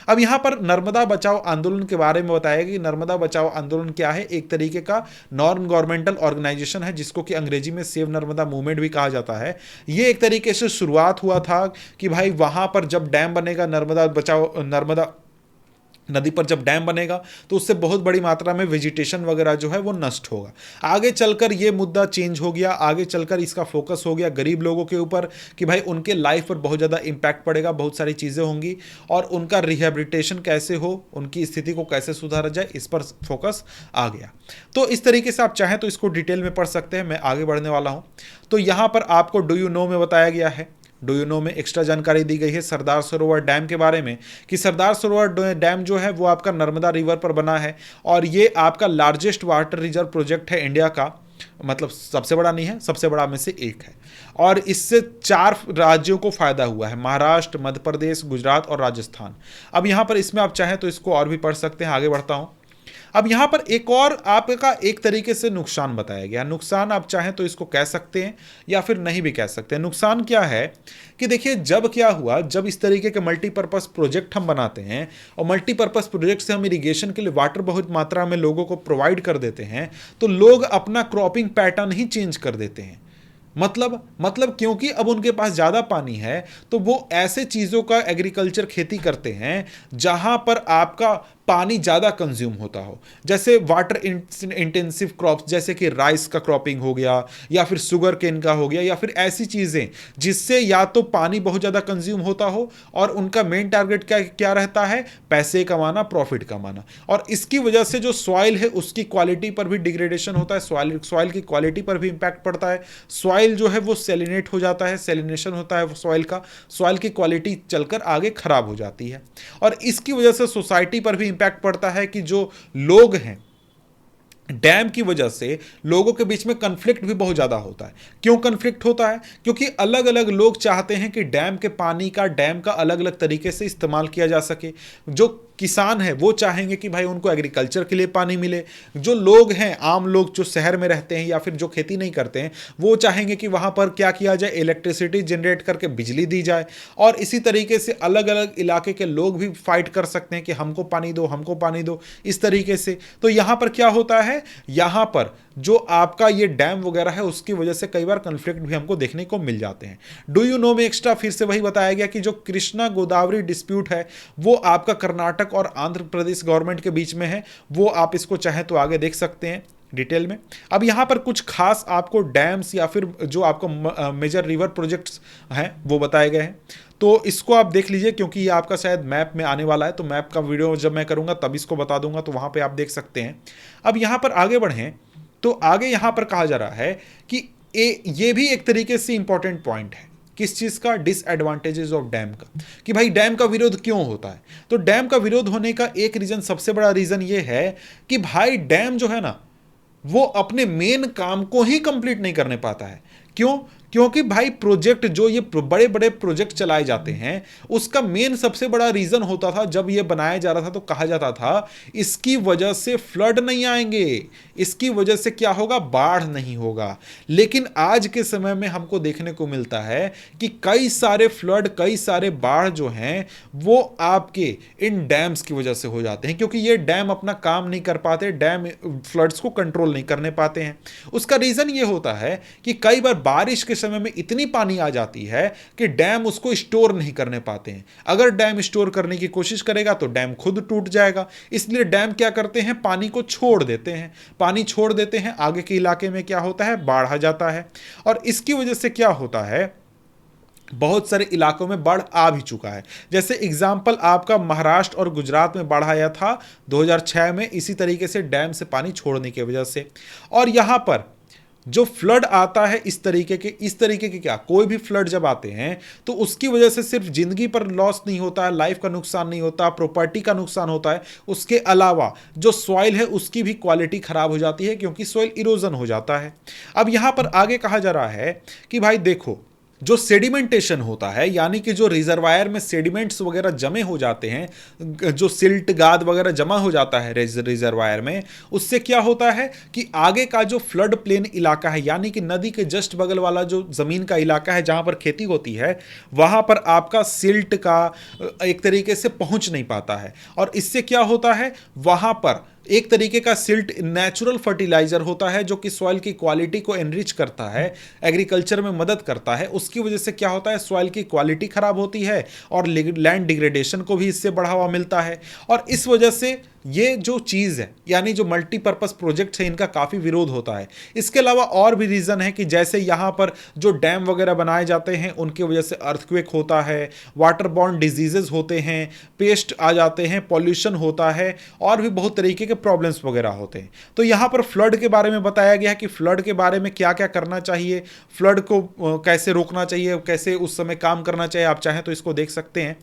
अब यहां पर नर्मदा बचाओ आंदोलन के बारे में बताया कि नर्मदा बचाओ आंदोलन क्या है? एक तरीके का नॉन गवर्नमेंटल ऑर्गेनाइजेशन है, जिसको कि अंग्रेजी में सेव नर्मदा मूवमेंट भी कहा जाता है। ये एक तरीके से शुरुआत हुआ था कि भाई वहां पर जब डैम बनेगा, नर्मदा बचाओ, नर्मदा नदी पर जब डैम बनेगा तो उससे बहुत बड़ी मात्रा में वेजिटेशन वगैरह जो है वो नष्ट होगा। आगे चलकर ये मुद्दा चेंज हो गया, आगे चलकर इसका फोकस हो गया गरीब लोगों के ऊपर कि भाई उनके लाइफ पर बहुत ज़्यादा इम्पैक्ट पड़ेगा, बहुत सारी चीज़ें होंगी और उनका रिहेबिलिटेशन कैसे हो, उनकी स्थिति को कैसे सुधारा जाए, इस पर फोकस आ गया। तो इस तरीके से आप चाहें तो इसको डिटेल में पढ़ सकते हैं। मैं आगे बढ़ने वाला हूँ। तो यहाँ पर आपको डू यू नो में बताया गया है, डू यू नो में एक्स्ट्रा जानकारी दी गई है सरदार सरोवर डैम के बारे में कि सरदार सरोवर डैम जो है वो आपका नर्मदा रिवर पर बना है और ये आपका लार्जेस्ट वाटर रिजर्व प्रोजेक्ट है इंडिया का। मतलब सबसे बड़ा नहीं है, सबसे बड़ा में से एक है। और इससे 4 राज्यों को फायदा हुआ है, महाराष्ट्र, मध्य प्रदेश, गुजरात और राजस्थान। अब यहाँ पर इसमें आप चाहें तो इसको और भी पढ़ सकते हैं। आगे बढ़ता हूँ। अब यहां पर एक और आपका एक तरीके से नुकसान बताया गया। नुकसान आप चाहें तो इसको कह सकते हैं या फिर नहीं भी कह सकते हैं। नुकसान क्या है कि देखिए जब क्या हुआ, जब इस तरीके के मल्टीपर्पज़ प्रोजेक्ट हम बनाते हैं और मल्टीपर्पज़ प्रोजेक्ट से हम इरिगेशन के लिए वाटर बहुत मात्रा में लोगों को प्रोवाइड कर देते हैं, तो लोग अपना क्रॉपिंग पैटर्न ही चेंज कर देते हैं। मतलब क्योंकि अब उनके पास ज़्यादा पानी है तो वो ऐसे चीज़ों का एग्रीकल्चर खेती करते हैं जहां पर आपका पानी ज़्यादा कंज्यूम होता हो। जैसे वाटर इंटेंसिव क्रॉप्स, जैसे कि राइस का क्रॉपिंग हो गया या फिर शुगर केन का हो गया या फिर ऐसी चीज़ें जिससे या तो पानी बहुत ज़्यादा कंज्यूम होता हो और उनका मेन टारगेट क्या क्या रहता है? पैसे कमाना, प्रॉफिट कमाना। और इसकी वजह से जो सॉइल है उसकी क्वालिटी पर भी डिग्रेडेशन होता है, सॉइल की क्वालिटी पर भी इंपैक्ट पड़ता है। सॉइल जो है वो सेलिनेट हो जाता है, सेलिनेशन होता है सॉइल का, सॉइल की क्वालिटी चलकर आगे खराब हो जाती है। और इसकी वजह से सोसाइटी पर भी इंपैक्ट पड़ता है कि जो लोग हैं, डैम की वजह से लोगों के बीच में कन्फ्लिक्ट भी बहुत ज़्यादा होता है। क्यों कन्फ्लिक्ट होता है? क्योंकि अलग अलग लोग चाहते हैं कि डैम के पानी का, डैम का अलग अलग तरीके से इस्तेमाल किया जा सके। जो किसान है वो चाहेंगे कि भाई उनको एग्रीकल्चर के लिए पानी मिले। जो लोग हैं, आम लोग जो शहर में रहते हैं या फिर जो खेती नहीं करते हैं, वो चाहेंगे कि वहाँ पर क्या किया जाए, इलेक्ट्रिसिटी जनरेट करके बिजली दी जाए। और इसी तरीके से अलग अलग इलाके के लोग भी फाइट कर सकते हैं कि हमको पानी दो, हमको पानी दो, इस तरीके से। तो यहाँ पर क्या होता है, यहाँ पर जो आपका ये डैम वगैरह है उसकी वजह से कई बार कन्फ्लिक्ट भी हमको देखने को मिल जाते हैं। डू यू नो में एक्स्ट्रा फिर से वही बताया गया कि जो कृष्णा गोदावरी डिस्प्यूट है वो आपका कर्नाटक और आंध्र प्रदेश गवर्नमेंट के बीच में है। वो आप इसको चाहें तो आगे देख सकते हैं डिटेल में। अब यहाँ पर कुछ खास आपको डैम्स या फिर जो आपको मेजर रिवर प्रोजेक्ट्स हैं वो बताए गए हैं। तो इसको आप देख लीजिए क्योंकि ये आपका शायद मैप में आने वाला है, तो मैप का वीडियो जब मैं करूँगा तब इसको बता दूंगा, तो वहाँ पर आप देख सकते हैं। अब यहाँ पर आगे बढ़ें तो आगे यहां पर कहा जा रहा है कि ये भी एक तरीके से इंपॉर्टेंट पॉइंट है। किस चीज का? डिसएडवांटेजेस ऑफ डैम का, कि भाई डैम का विरोध क्यों होता है। तो डैम का विरोध होने का एक रीजन, सबसे बड़ा रीजन ये है कि भाई डैम जो है ना वो अपने मेन काम को ही कंप्लीट नहीं करने पाता है। क्यों? क्योंकि भाई प्रोजेक्ट जो ये बड़े बड़े प्रोजेक्ट चलाए जाते हैं उसका मेन सबसे बड़ा रीजन होता था, जब ये बनाया जा रहा था तो कहा जाता था इसकी वजह से फ्लड नहीं आएंगे, इसकी वजह से क्या होगा, बाढ़ नहीं होगा। लेकिन आज के समय में हमको देखने को मिलता है कि कई सारे फ्लड, कई सारे बाढ़ जो हैं वो आपके इन डैम्स की वजह से हो जाते हैं, क्योंकि ये डैम अपना काम नहीं कर पाते, डैम फ्लड्स को कंट्रोल नहीं करने पाते हैं। उसका रीजन ये होता है कि कई बार बारिश के समय में इतनी पानी आ जाती है कि डैम उसको स्टोर नहीं करने पाते हैं। अगर डैम स्टोर करने की कोशिश करेगा तो डैम खुद टूट जाएगा। इसलिए डैम क्या करते हैं, पानी को छोड़ देते हैं। पानी छोड़ देते हैं, आगे के इलाके में क्या होता है, बाढ़ आ जाता है। और इसकी वजह से क्या होता है, बहुत सारे इलाकों में बाढ़ आ भी चुका है। जैसे एग्जाम्पल आपका महाराष्ट्र और गुजरात में बाढ़ आया था 2006 में, इसी तरीके से डैम से पानी छोड़ने की वजह से। और यहाँ पर जो फ्लड आता है इस तरीके के क्या, कोई भी फ्लड जब आते हैं तो उसकी वजह से सिर्फ जिंदगी पर लॉस नहीं होता है, लाइफ का नुकसान नहीं होता, प्रॉपर्टी का नुकसान होता है, उसके अलावा जो सॉइल है उसकी भी क्वालिटी खराब हो जाती है, क्योंकि सॉइल इरोजन हो जाता है। अब यहां पर आगे कहा जा रहा है कि भाई देखो, जो सेडिमेंटेशन होता है, यानी कि जो रिजर्वायर में सेडिमेंट्स वगैरह जमे हो जाते हैं, जो सिल्ट गाद वगैरह जमा हो जाता है रिजर्वायर में, उससे क्या होता है कि आगे का जो फ्लड प्लेन इलाका है, यानी कि नदी के जस्ट बगल वाला जो जमीन का इलाका है जहां पर खेती होती है, वहां पर आपका सिल्ट का एक तरीके से पहुंच नहीं पाता है, और इससे क्या होता है, वहां पर एक तरीके का सिल्ट नेचुरल फर्टिलाइजर होता है जो कि सॉइल की क्वालिटी को एनरिच करता है, एग्रीकल्चर में मदद करता है। उसकी वजह से क्या होता है, सॉइल की क्वालिटी खराब होती है और लैंड डिग्रेडेशन को भी इससे बढ़ावा मिलता है। और इस वजह से ये जो चीज़ है, यानी जो मल्टीपर्पज़ प्रोजेक्ट है, इनका काफ़ी विरोध होता है। इसके अलावा और भी रीज़न है कि जैसे यहाँ पर जो डैम वगैरह बनाए जाते हैं उनकी वजह से अर्थक्वेक होता है, वाटर बॉर्न डिजीजेज होते हैं, पेस्ट आ जाते हैं, पॉल्यूशन होता है, और भी बहुत तरीके के प्रॉब्लम्स वगैरह होते हैं। तो यहाँ पर फ्लड के बारे में बताया गया कि फ्लड के बारे में क्या क्या करना चाहिए, फ्लड को कैसे रोकना चाहिए, कैसे उस समय काम करना चाहिए। आप चाहें तो इसको देख सकते हैं।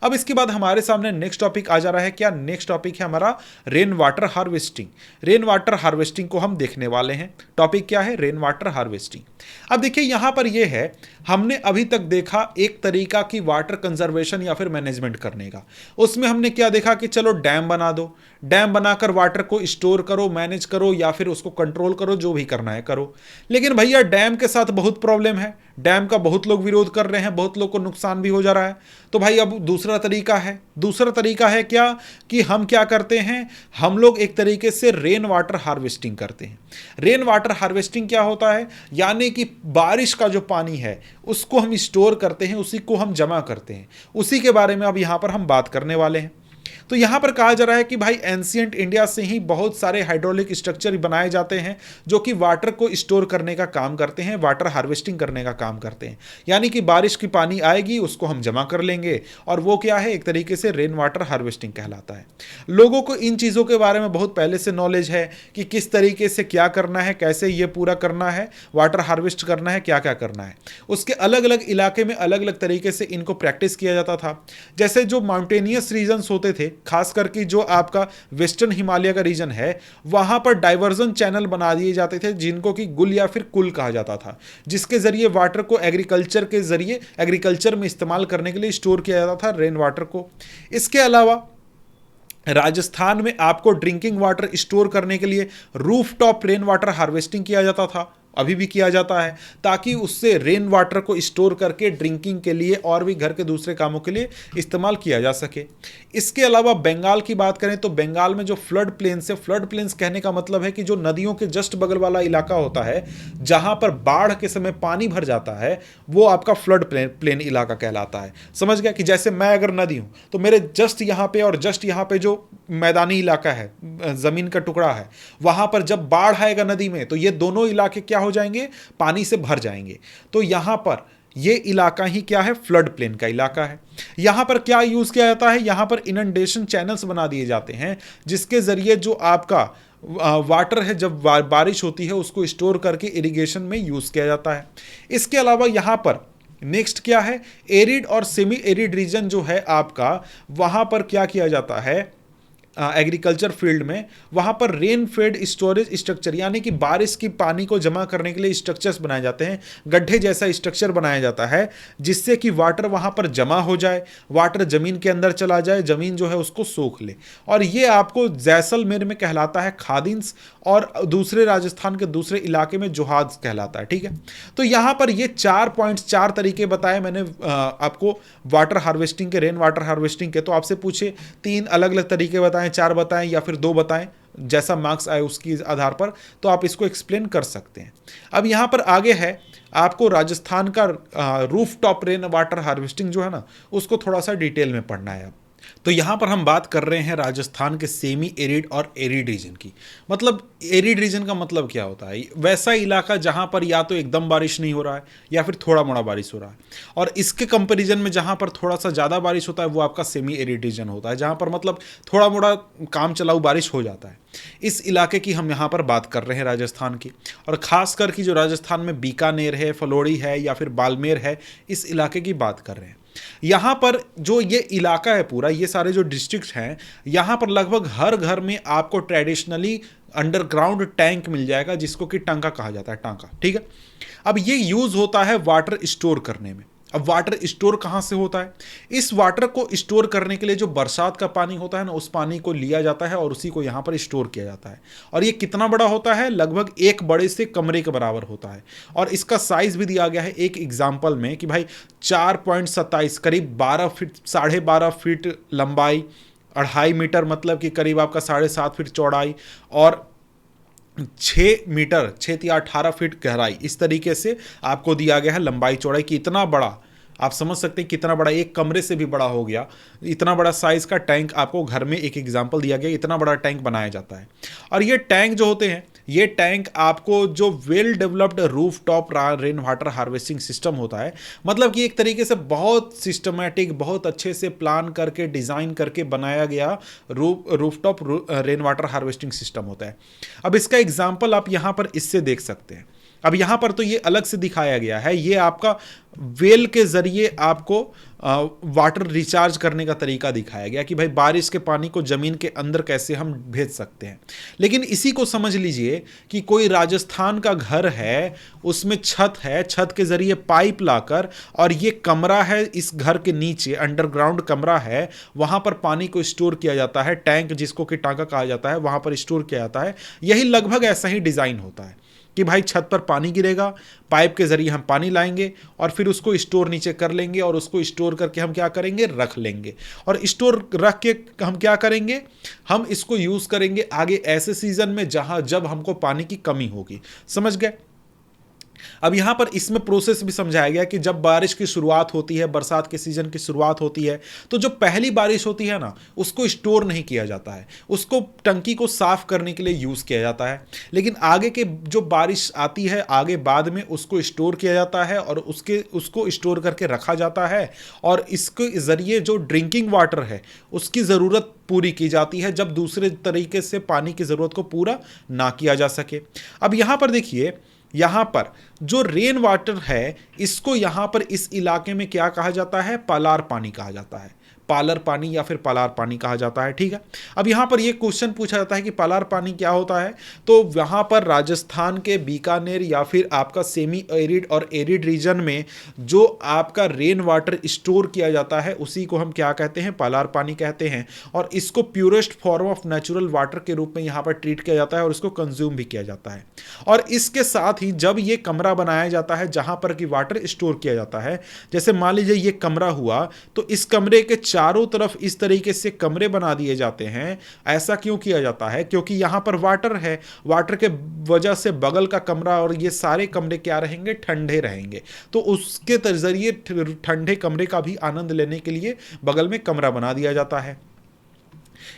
अब इसके बाद हमारे सामने नेक्स्ट टॉपिक आ जा रहा है। क्या नेक्स्ट टॉपिक है हमारा, rain water harvesting. Rain water harvesting को हम देखने वाले हैं। टॉपिक क्या है, रेन वाटर हार्वेस्टिंग। अब देखिए यहां पर यह है, हमने अभी तक देखा एक तरीका की वाटर कंजर्वेशन या फिर मैनेजमेंट करने का। उसमें हमने क्या देखा कि चलो डैम बना दो, डैम बनाकर वाटर को स्टोर करो, मैनेज करो, या फिर उसको कंट्रोल करो, जो भी करना है करो। लेकिन भैया डैम के साथ बहुत प्रॉब्लम है, डैम का बहुत लोग विरोध कर रहे हैं, बहुत लोग को नुकसान भी हो जा रहा है। तो भाई अब दूसरा तरीका है। दूसरा तरीका है क्या, कि हम क्या करते हैं, हम लोग एक तरीके से रेन वाटर हार्वेस्टिंग करते हैं। रेन वाटर हार्वेस्टिंग क्या होता है, यानी कि बारिश का जो पानी है उसको हम स्टोर करते हैं, उसी को हम जमा करते हैं। उसी के बारे में अब यहां पर हम बात करने वाले हैं। तो यहां पर कहा जा रहा है कि भाई एंशिएंट इंडिया से ही बहुत सारे हाइड्रोलिक स्ट्रक्चर बनाए जाते हैं जो कि वाटर को स्टोर करने का काम करते हैं, वाटर हार्वेस्टिंग करने का काम करते हैं। यानी कि बारिश की पानी आएगी, उसको हम जमा कर लेंगे, और वो क्या है, एक तरीके से रेन वाटर हार्वेस्टिंग कहलाता है। लोगों को इन चीज़ों के बारे में बहुत पहले से नॉलेज है कि किस तरीके से क्या करना है, कैसे ये पूरा करना है, वाटर हार्वेस्ट करना है, क्या क्या करना है। उसके अलग अलग इलाके में अलग अलग तरीके से इनको प्रैक्टिस किया जाता था। जैसे जो माउंटेनियस रीजन्स होते थे, खास करके जो आपका वेस्टर्न हिमालय का रीजन है, वहां पर डाइवर्जन चैनल बना दिए जाते थे जिनको कि गुल या फिर कुल कहा जाता था, जिसके जरिए वाटर को एग्रीकल्चर के जरिए एग्रीकल्चर में इस्तेमाल करने के लिए स्टोर किया जाता था, रेन वाटर को। इसके अलावा राजस्थान में आपको ड्रिंकिंग वाटर स्टोर करने के लिए roof top rain water harvesting किया जाता था, अभी भी किया जाता है, ताकि उससे रेन वाटर को स्टोर करके ड्रिंकिंग के लिए और भी घर के दूसरे कामों के लिए इस्तेमाल किया जा सके। इसके अलावा बंगाल की बात करें तो बंगाल में जो फ्लड प्लेन्स है, फ्लड प्लेन्स कहने का मतलब है कि जो नदियों के जस्ट बगल वाला इलाका होता है जहां पर बाढ़ के समय पानी भर जाता है, वो आपका फ्लड प्लेन इलाका कहलाता है। समझ गया कि जैसे मैं अगर नदी हूं तो मेरे जस्ट यहाँ पे और जस्ट यहाँ पे जो मैदानी इलाका है, जमीन का टुकड़ा है, वहां पर जब बाढ़ आएगा नदी में तो ये दोनों इलाके क्या हो जाएंगे, पानी से भर जाएंगे। तो यहां पर ये इलाका ही क्या है, फ्लड प्लेन का इलाका है। यहां पर क्या यूज किया जाता है, यहां पर इनंडेशन चैनल्स बना दिए जाते हैं जिसके जरिए जो आपका वाटर है जब बारिश होती है उसको स्टोर करके इरिगेशन में यूज किया जाता है। इसके अलावा यहां पर नेक्स्ट क्या है, एरिड और सेमी एरिड रीजन जो है आपका, वहां पर क्या किया जाता है एग्रीकल्चर फील्ड में, वहां पर रेन फेड स्टोरेज स्ट्रक्चर, यानी कि बारिश की पानी को जमा करने के लिए स्ट्रक्चर्स बनाए जाते हैं, गड्ढे जैसा स्ट्रक्चर बनाया जाता है जिससे कि वाटर वहां पर जमा हो जाए, वाटर जमीन के अंदर चला जाए, जमीन जो है उसको सोख ले। और ये आपको जैसलमेर में कहलाता है खादिन्स, और दूसरे राजस्थान के दूसरे इलाके में जोहाज कहलाता है। ठीक है, तो यहां पर ये 4 पॉइंट्स, 4 तरीके बताए मैंने आपको वाटर हार्वेस्टिंग के, रेन वाटर हार्वेस्टिंग के। तो आपसे पूछे 3 अलग अलग तरीके बताएं, 4 बताएं या फिर 2 बताएं, जैसा मार्क्स आए उसकी आधार पर, तो आप इसको एक्सप्लेन कर सकते हैं। अब यहां पर आगे है आपको राजस्थान का roof top rain water harvesting जो है ना, उसको थोड़ा सा डिटेल में पढ़ना है। तो यहाँ पर हम बात कर रहे हैं राजस्थान के सेमी एरिड और एरिड रीजन की। मतलब एरिड रीजन का मतलब क्या होता है? वैसा इलाका जहाँ पर या तो एकदम बारिश नहीं हो रहा है या फिर थोड़ा मोड़ा बारिश हो रहा है, और इसके कंपैरिजन में जहाँ पर थोड़ा सा ज़्यादा बारिश होता है वो आपका सेमी एरिड रीजन होता है, जहाँ पर मतलब थोड़ा मोड़ा काम चलाऊ बारिश हो जाता है। इस इलाके की हम यहाँ पर बात कर रहे हैं राजस्थान की, और ख़ास कर की जो राजस्थान में बीकानेर है, फलोड़ी है या फिर बाड़मेर है, इस इलाके की बात कर रहे हैं। यहाँ पर जो ये इलाका है पूरा, ये सारे जो डिस्ट्रिक्ट हैं, यहाँ पर लगभग हर घर में आपको ट्रेडिशनली अंडरग्राउंड टैंक मिल जाएगा, जिसको कि टांका कहा जाता है, टांका, ठीक है। अब ये यूज़ होता है वाटर स्टोर करने में। अब वाटर स्टोर कहाँ से होता है? इस वाटर को स्टोर करने के लिए जो बरसात का पानी होता है ना, उस पानी को लिया जाता है और उसी को यहाँ पर स्टोर किया जाता है। और ये कितना बड़ा होता है? लगभग एक बड़े से कमरे के बराबर होता है। और इसका साइज भी दिया गया है एक एग्जाम्पल में कि भाई 4.27 करीब 12 फीट, 12.5 फीट लंबाई, 2.5 मीटर मतलब कि करीब आपका 7.5 फीट चौड़ाई, और 6 मीटर, 6 या 18 फीट गहराई, इस तरीके से आपको दिया गया है लंबाई चौड़ाई की। इतना बड़ा आप समझ सकते हैं कितना बड़ा, एक कमरे से भी बड़ा हो गया। इतना बड़ा साइज का टैंक आपको घर में एक एग्जाम्पल दिया गया, इतना बड़ा टैंक बनाया जाता है। और ये टैंक जो होते हैं, ये टैंक आपको जो well developed roof top rain water harvesting system होता है, मतलब कि एक तरीके से बहुत सिस्टमेटिक, बहुत अच्छे से प्लान करके डिज़ाइन करके बनाया गया roof top rain water harvesting system होता है। अब इसका एग्जाम्पल आप यहाँ पर इससे देख सकते हैं। अब यहाँ पर तो ये अलग से दिखाया गया है, ये आपका वेल के जरिए आपको वाटर रिचार्ज करने का तरीका दिखाया गया कि भाई बारिश के पानी को ज़मीन के अंदर कैसे हम भेज सकते हैं। लेकिन इसी को समझ लीजिए कि कोई राजस्थान का घर है, उसमें छत है, छत के ज़रिए पाइप लाकर, और ये कमरा है इस घर के नीचे, अंडरग्राउंड कमरा है, वहाँ पर पानी को स्टोर किया जाता है, टैंक जिसको कि टांका कहा जाता है, वहाँ पर स्टोर किया जाता है। यही लगभग ऐसा ही डिज़ाइन होता है कि भाई छत पर पानी गिरेगा, पाइप के ज़रिए हम पानी लाएंगे और फिर उसको स्टोर नीचे कर लेंगे, और उसको स्टोर करके हम क्या करेंगे? रख लेंगे। और स्टोर रख के हम क्या करेंगे? हम इसको यूज़ करेंगे आगे ऐसे सीज़न में जहाँ जब हमको पानी की कमी होगी। समझ गए? अब यहाँ पर इसमें प्रोसेस भी समझाया गया कि जब बारिश की शुरुआत होती है, बरसात के सीजन की शुरुआत होती है, तो जो पहली बारिश होती है ना, उसको स्टोर नहीं किया जाता है, उसको टंकी को साफ करने के लिए यूज़ किया जाता है। लेकिन आगे के जो बारिश आती है आगे बाद में, उसको स्टोर किया जाता है और उसको स्टोर करके रखा जाता है, और इसके ज़रिए जो ड्रिंकिंग वाटर है उसकी ज़रूरत पूरी की जाती है, जब दूसरे तरीके से पानी की ज़रूरत को पूरा ना किया जा सके। अब यहाँ पर देखिए, यहाँ पर जो रेन वाटर है, इसको यहाँ पर इस इलाके में क्या कहा जाता है? पालार पानी कहा जाता है, पालर पानी या फिर पालार पानी कहा जाता है, ठीक है। अब यहाँ पर ये क्वेश्चन पूछा जाता है कि पालार पानी क्या होता है, तो यहाँ पर राजस्थान के बीकानेर या फिर आपका सेमी एरिड और एरिड रीजन में जो आपका रेन वाटर स्टोर किया जाता है, उसी को हम क्या कहते हैं? पालार पानी कहते हैं। और इसको purest form of natural water के रूप में यहाँ पर ट्रीट किया जाता है और इसको कंज्यूम भी किया जाता है। और इसके साथ ही जब ये कमरा बनाया जाता है जहाँ पर कि वाटर स्टोर किया जाता है, जैसे मान लीजिए ये कमरा हुआ, तो इस कमरे के चारों तरफ इस तरीके से कमरे बना दिए जाते हैं। ऐसा क्यों किया जाता है? क्योंकि यहाँ पर वाटर है, वाटर के वजह से बगल का कमरा और ये सारे कमरे क्या रहेंगे? ठंडे रहेंगे। तो उसके जरिए ठंडे कमरे का भी आनंद लेने के लिए बगल में कमरा बना दिया जाता है।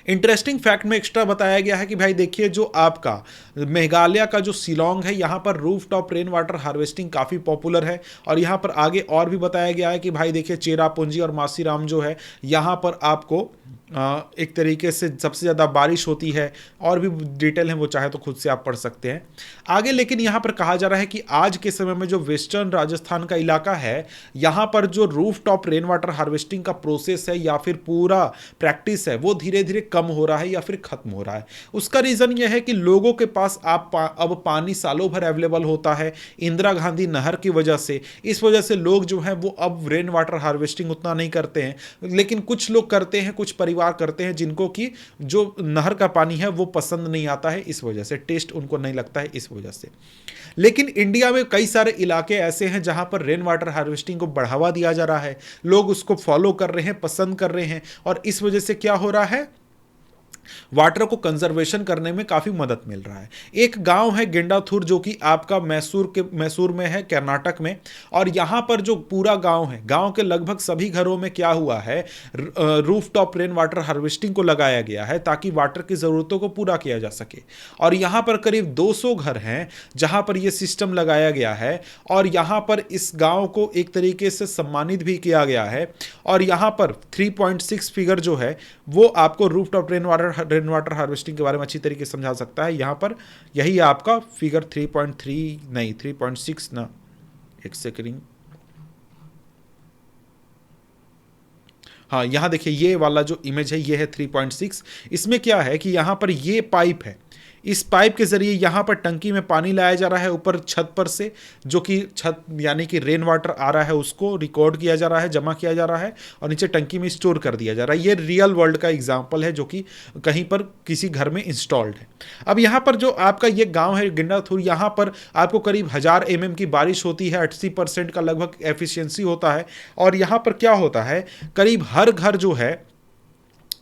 इंटरेस्टिंग फैक्ट में एक्स्ट्रा बताया गया है कि भाई देखिए, जो आपका मेघालय का जो शिलोंग है, यहाँ पर roof top rain water harvesting काफ़ी पॉपुलर है। और यहाँ पर आगे और भी बताया गया है कि भाई देखिए, चेरापूंजी और मासीराम जो है, यहाँ पर आपको एक तरीके से सबसे ज़्यादा बारिश होती है। और भी डिटेल है, वो चाहे तो खुद से आप पढ़ सकते हैं आगे। लेकिन यहाँ पर कहा जा रहा है कि आज के समय में जो वेस्टर्न राजस्थान का इलाका है, यहाँ पर जो roof top rain water harvesting का प्रोसेस है या फिर पूरा प्रैक्टिस है, वो धीरे धीरे कम हो रहा है या फिर ख़त्म हो रहा है। उसका रीज़न यह है कि लोगों के पास अब पानी सालों भर अवेलेबल होता है इंदिरा गांधी नहर की वजह से। इस वजह से लोग जो हैं वो अब रेन वाटर हार्वेस्टिंग उतना नहीं करते हैं, लेकिन कुछ लोग करते हैं, कुछ परिवार करते हैं जिनको कि जो नहर का पानी है वो पसंद नहीं आता है, इस वजह से टेस्ट उनको नहीं लगता है, इस वजह से। लेकिन इंडिया में कई सारे इलाके ऐसे हैं जहां पर रेन वाटर हार्वेस्टिंग को बढ़ावा दिया जा रहा है, लोग उसको फॉलो कर रहे हैं, पसंद कर रहे हैं। और इस वजह से क्या हो रहा है? वाटर को कंजर्वेशन करने में काफ़ी मदद मिल रहा है। एक गांव है गेंडाथुर जो कि आपका मैसूर में है, कर्नाटक में। और यहाँ पर जो पूरा गांव है, गांव के लगभग सभी घरों में क्या हुआ है, roof top rain water harvesting को लगाया गया है ताकि वाटर की ज़रूरतों को पूरा किया जा सके। और यहाँ पर करीब 200 घर हैं जहाँ पर यह सिस्टम लगाया गया है। और यहाँ पर इस गाँव को एक तरीके से सम्मानित भी किया गया है। और यहाँ पर 3.6 फिगर जो है वो आपको roof top rain water harvesting के बारे में अच्छी तरीके से समझा सकता है। यहाँ पर यही आपका फिगर 3.3 नहीं 3.6 ना, एक सेकंड, हाँ यहाँ देखिए ये वाला जो इमेज है ये है 3.6। इसमें क्या है कि यहाँ पर ये पाइप है, इस पाइप के जरिए यहाँ पर टंकी में पानी लाया जा रहा है ऊपर छत पर से, जो कि छत यानी कि रेन वाटर आ रहा है उसको रिकॉर्ड किया जा रहा है, जमा किया जा रहा है और नीचे टंकी में स्टोर कर दिया जा रहा है। ये रियल वर्ल्ड का एग्जाम्पल है जो कि कहीं पर किसी घर में इंस्टॉल्ड है। अब यहाँ पर जो आपका ये गाँव है गेंडाथुर, यहाँ पर आपको करीब 1000 mm की बारिश होती है, 80% का लगभग एफिशिएंसी होता है। और यहाँ पर क्या होता है, करीब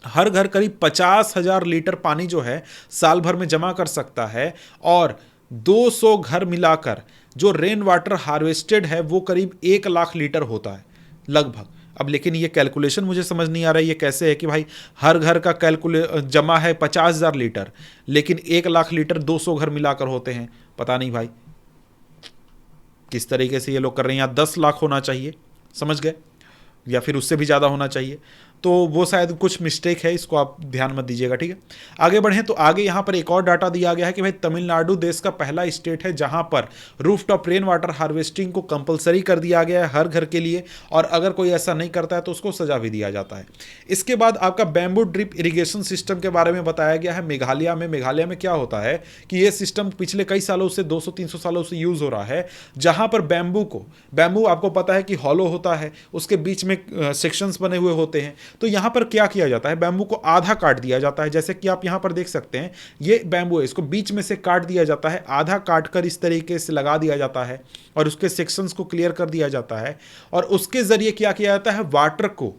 हर घर करीब 50,000 लीटर पानी जो है साल भर में जमा कर सकता है। और 200 घर मिलाकर जो रेन वाटर हार्वेस्टेड है वो करीब 1 लाख लीटर होता है लगभग। अब लेकिन ये कैलकुलेशन मुझे समझ नहीं आ रहा है, ये कैसे है कि भाई हर घर का जमा है 50,000 लीटर, लेकिन 1 लाख लीटर 200 घर मिलाकर होते हैं। पता नहीं भाई किस तरीके से ये लोग कर रहे हैं। यहाँ 10 लाख होना चाहिए, समझ गए, या फिर उससे भी ज़्यादा होना चाहिए। तो वो शायद कुछ मिस्टेक है, इसको आप ध्यान मत दीजिएगा, ठीक है। आगे बढ़ें तो आगे यहाँ पर एक और डाटा दिया गया है कि भाई तमिलनाडु देश का पहला स्टेट है जहाँ पर roof top rain water harvesting को कंपलसरी कर दिया गया है हर घर के लिए। और अगर कोई ऐसा नहीं करता है तो उसको सजा भी दिया जाता है। इसके बाद आपका बैम्बू ड्रिप इरीगेशन सिस्टम के बारे में बताया गया है मेघालय में क्या होता है कि ये सिस्टम पिछले कई सालों से 200-300 सालों से यूज़ हो रहा है, जहाँ पर बैम्बू आपको पता है कि हॉलो होता है, उसके बीच में सेक्शंस बने हुए होते हैं। तो यहां पर क्या किया जाता है, बैम्बू को आधा काट दिया जाता है, जैसे कि आप यहां पर देख सकते हैं ये बैम्बू है, इसको बीच में से काट दिया जाता है, आधा काट कर इस तरीके से लगा दिया जाता है और उसके सेक्शंस को क्लियर कर दिया जाता है। और उसके जरिए क्या किया जाता है, वाटर को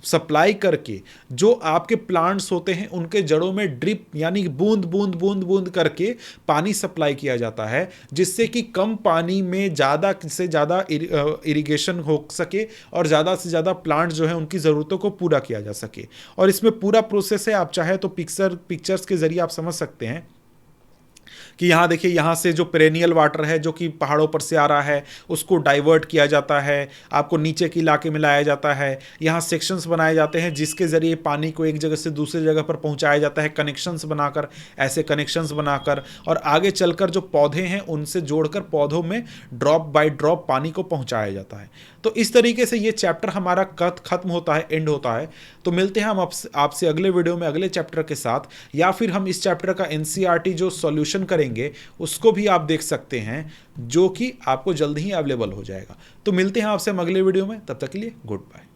सप्लाई करके जो आपके प्लांट्स होते हैं उनके जड़ों में ड्रिप यानी बूंद बूंद बूंद बूंद करके पानी सप्लाई किया जाता है, जिससे कि कम पानी में ज़्यादा से ज़्यादा इरिगेशन हो सके और ज़्यादा से ज़्यादा प्लांट जो है उनकी ज़रूरतों को पूरा किया जा सके। और इसमें पूरा प्रोसेस है, आप चाहे तो पिक्चर्स के ज़रिए आप समझ सकते हैं कि यहाँ देखिए, यहाँ से जो पेरेनियल वाटर है जो कि पहाड़ों पर से आ रहा है उसको डाइवर्ट किया जाता है, आपको नीचे के इलाके में लाया जाता है। यहाँ सेक्शंस बनाए जाते हैं जिसके ज़रिए पानी को एक जगह से दूसरी जगह पर पहुँचाया जाता है, कनेक्शंस बनाकर, ऐसे कनेक्शंस बनाकर, और आगे चलकर जो पौधे हैं उनसे जोड़कर पौधों में ड्रॉप बाय ड्रॉप पानी को पहुँचाया जाता है। तो इस तरीके से ये चैप्टर हमारा खत्म होता है, एंड होता है। तो मिलते हैं हम आपसे अगले वीडियो में अगले चैप्टर के साथ, या फिर हम इस चैप्टर का एनसीईआरटी जो सॉल्यूशन करेंगे उसको भी आप देख सकते हैं, जो कि आपको जल्द ही अवेलेबल हो जाएगा। तो मिलते हैं आपसे हम अगले वीडियो में, तब तक के लिए गुड बाय।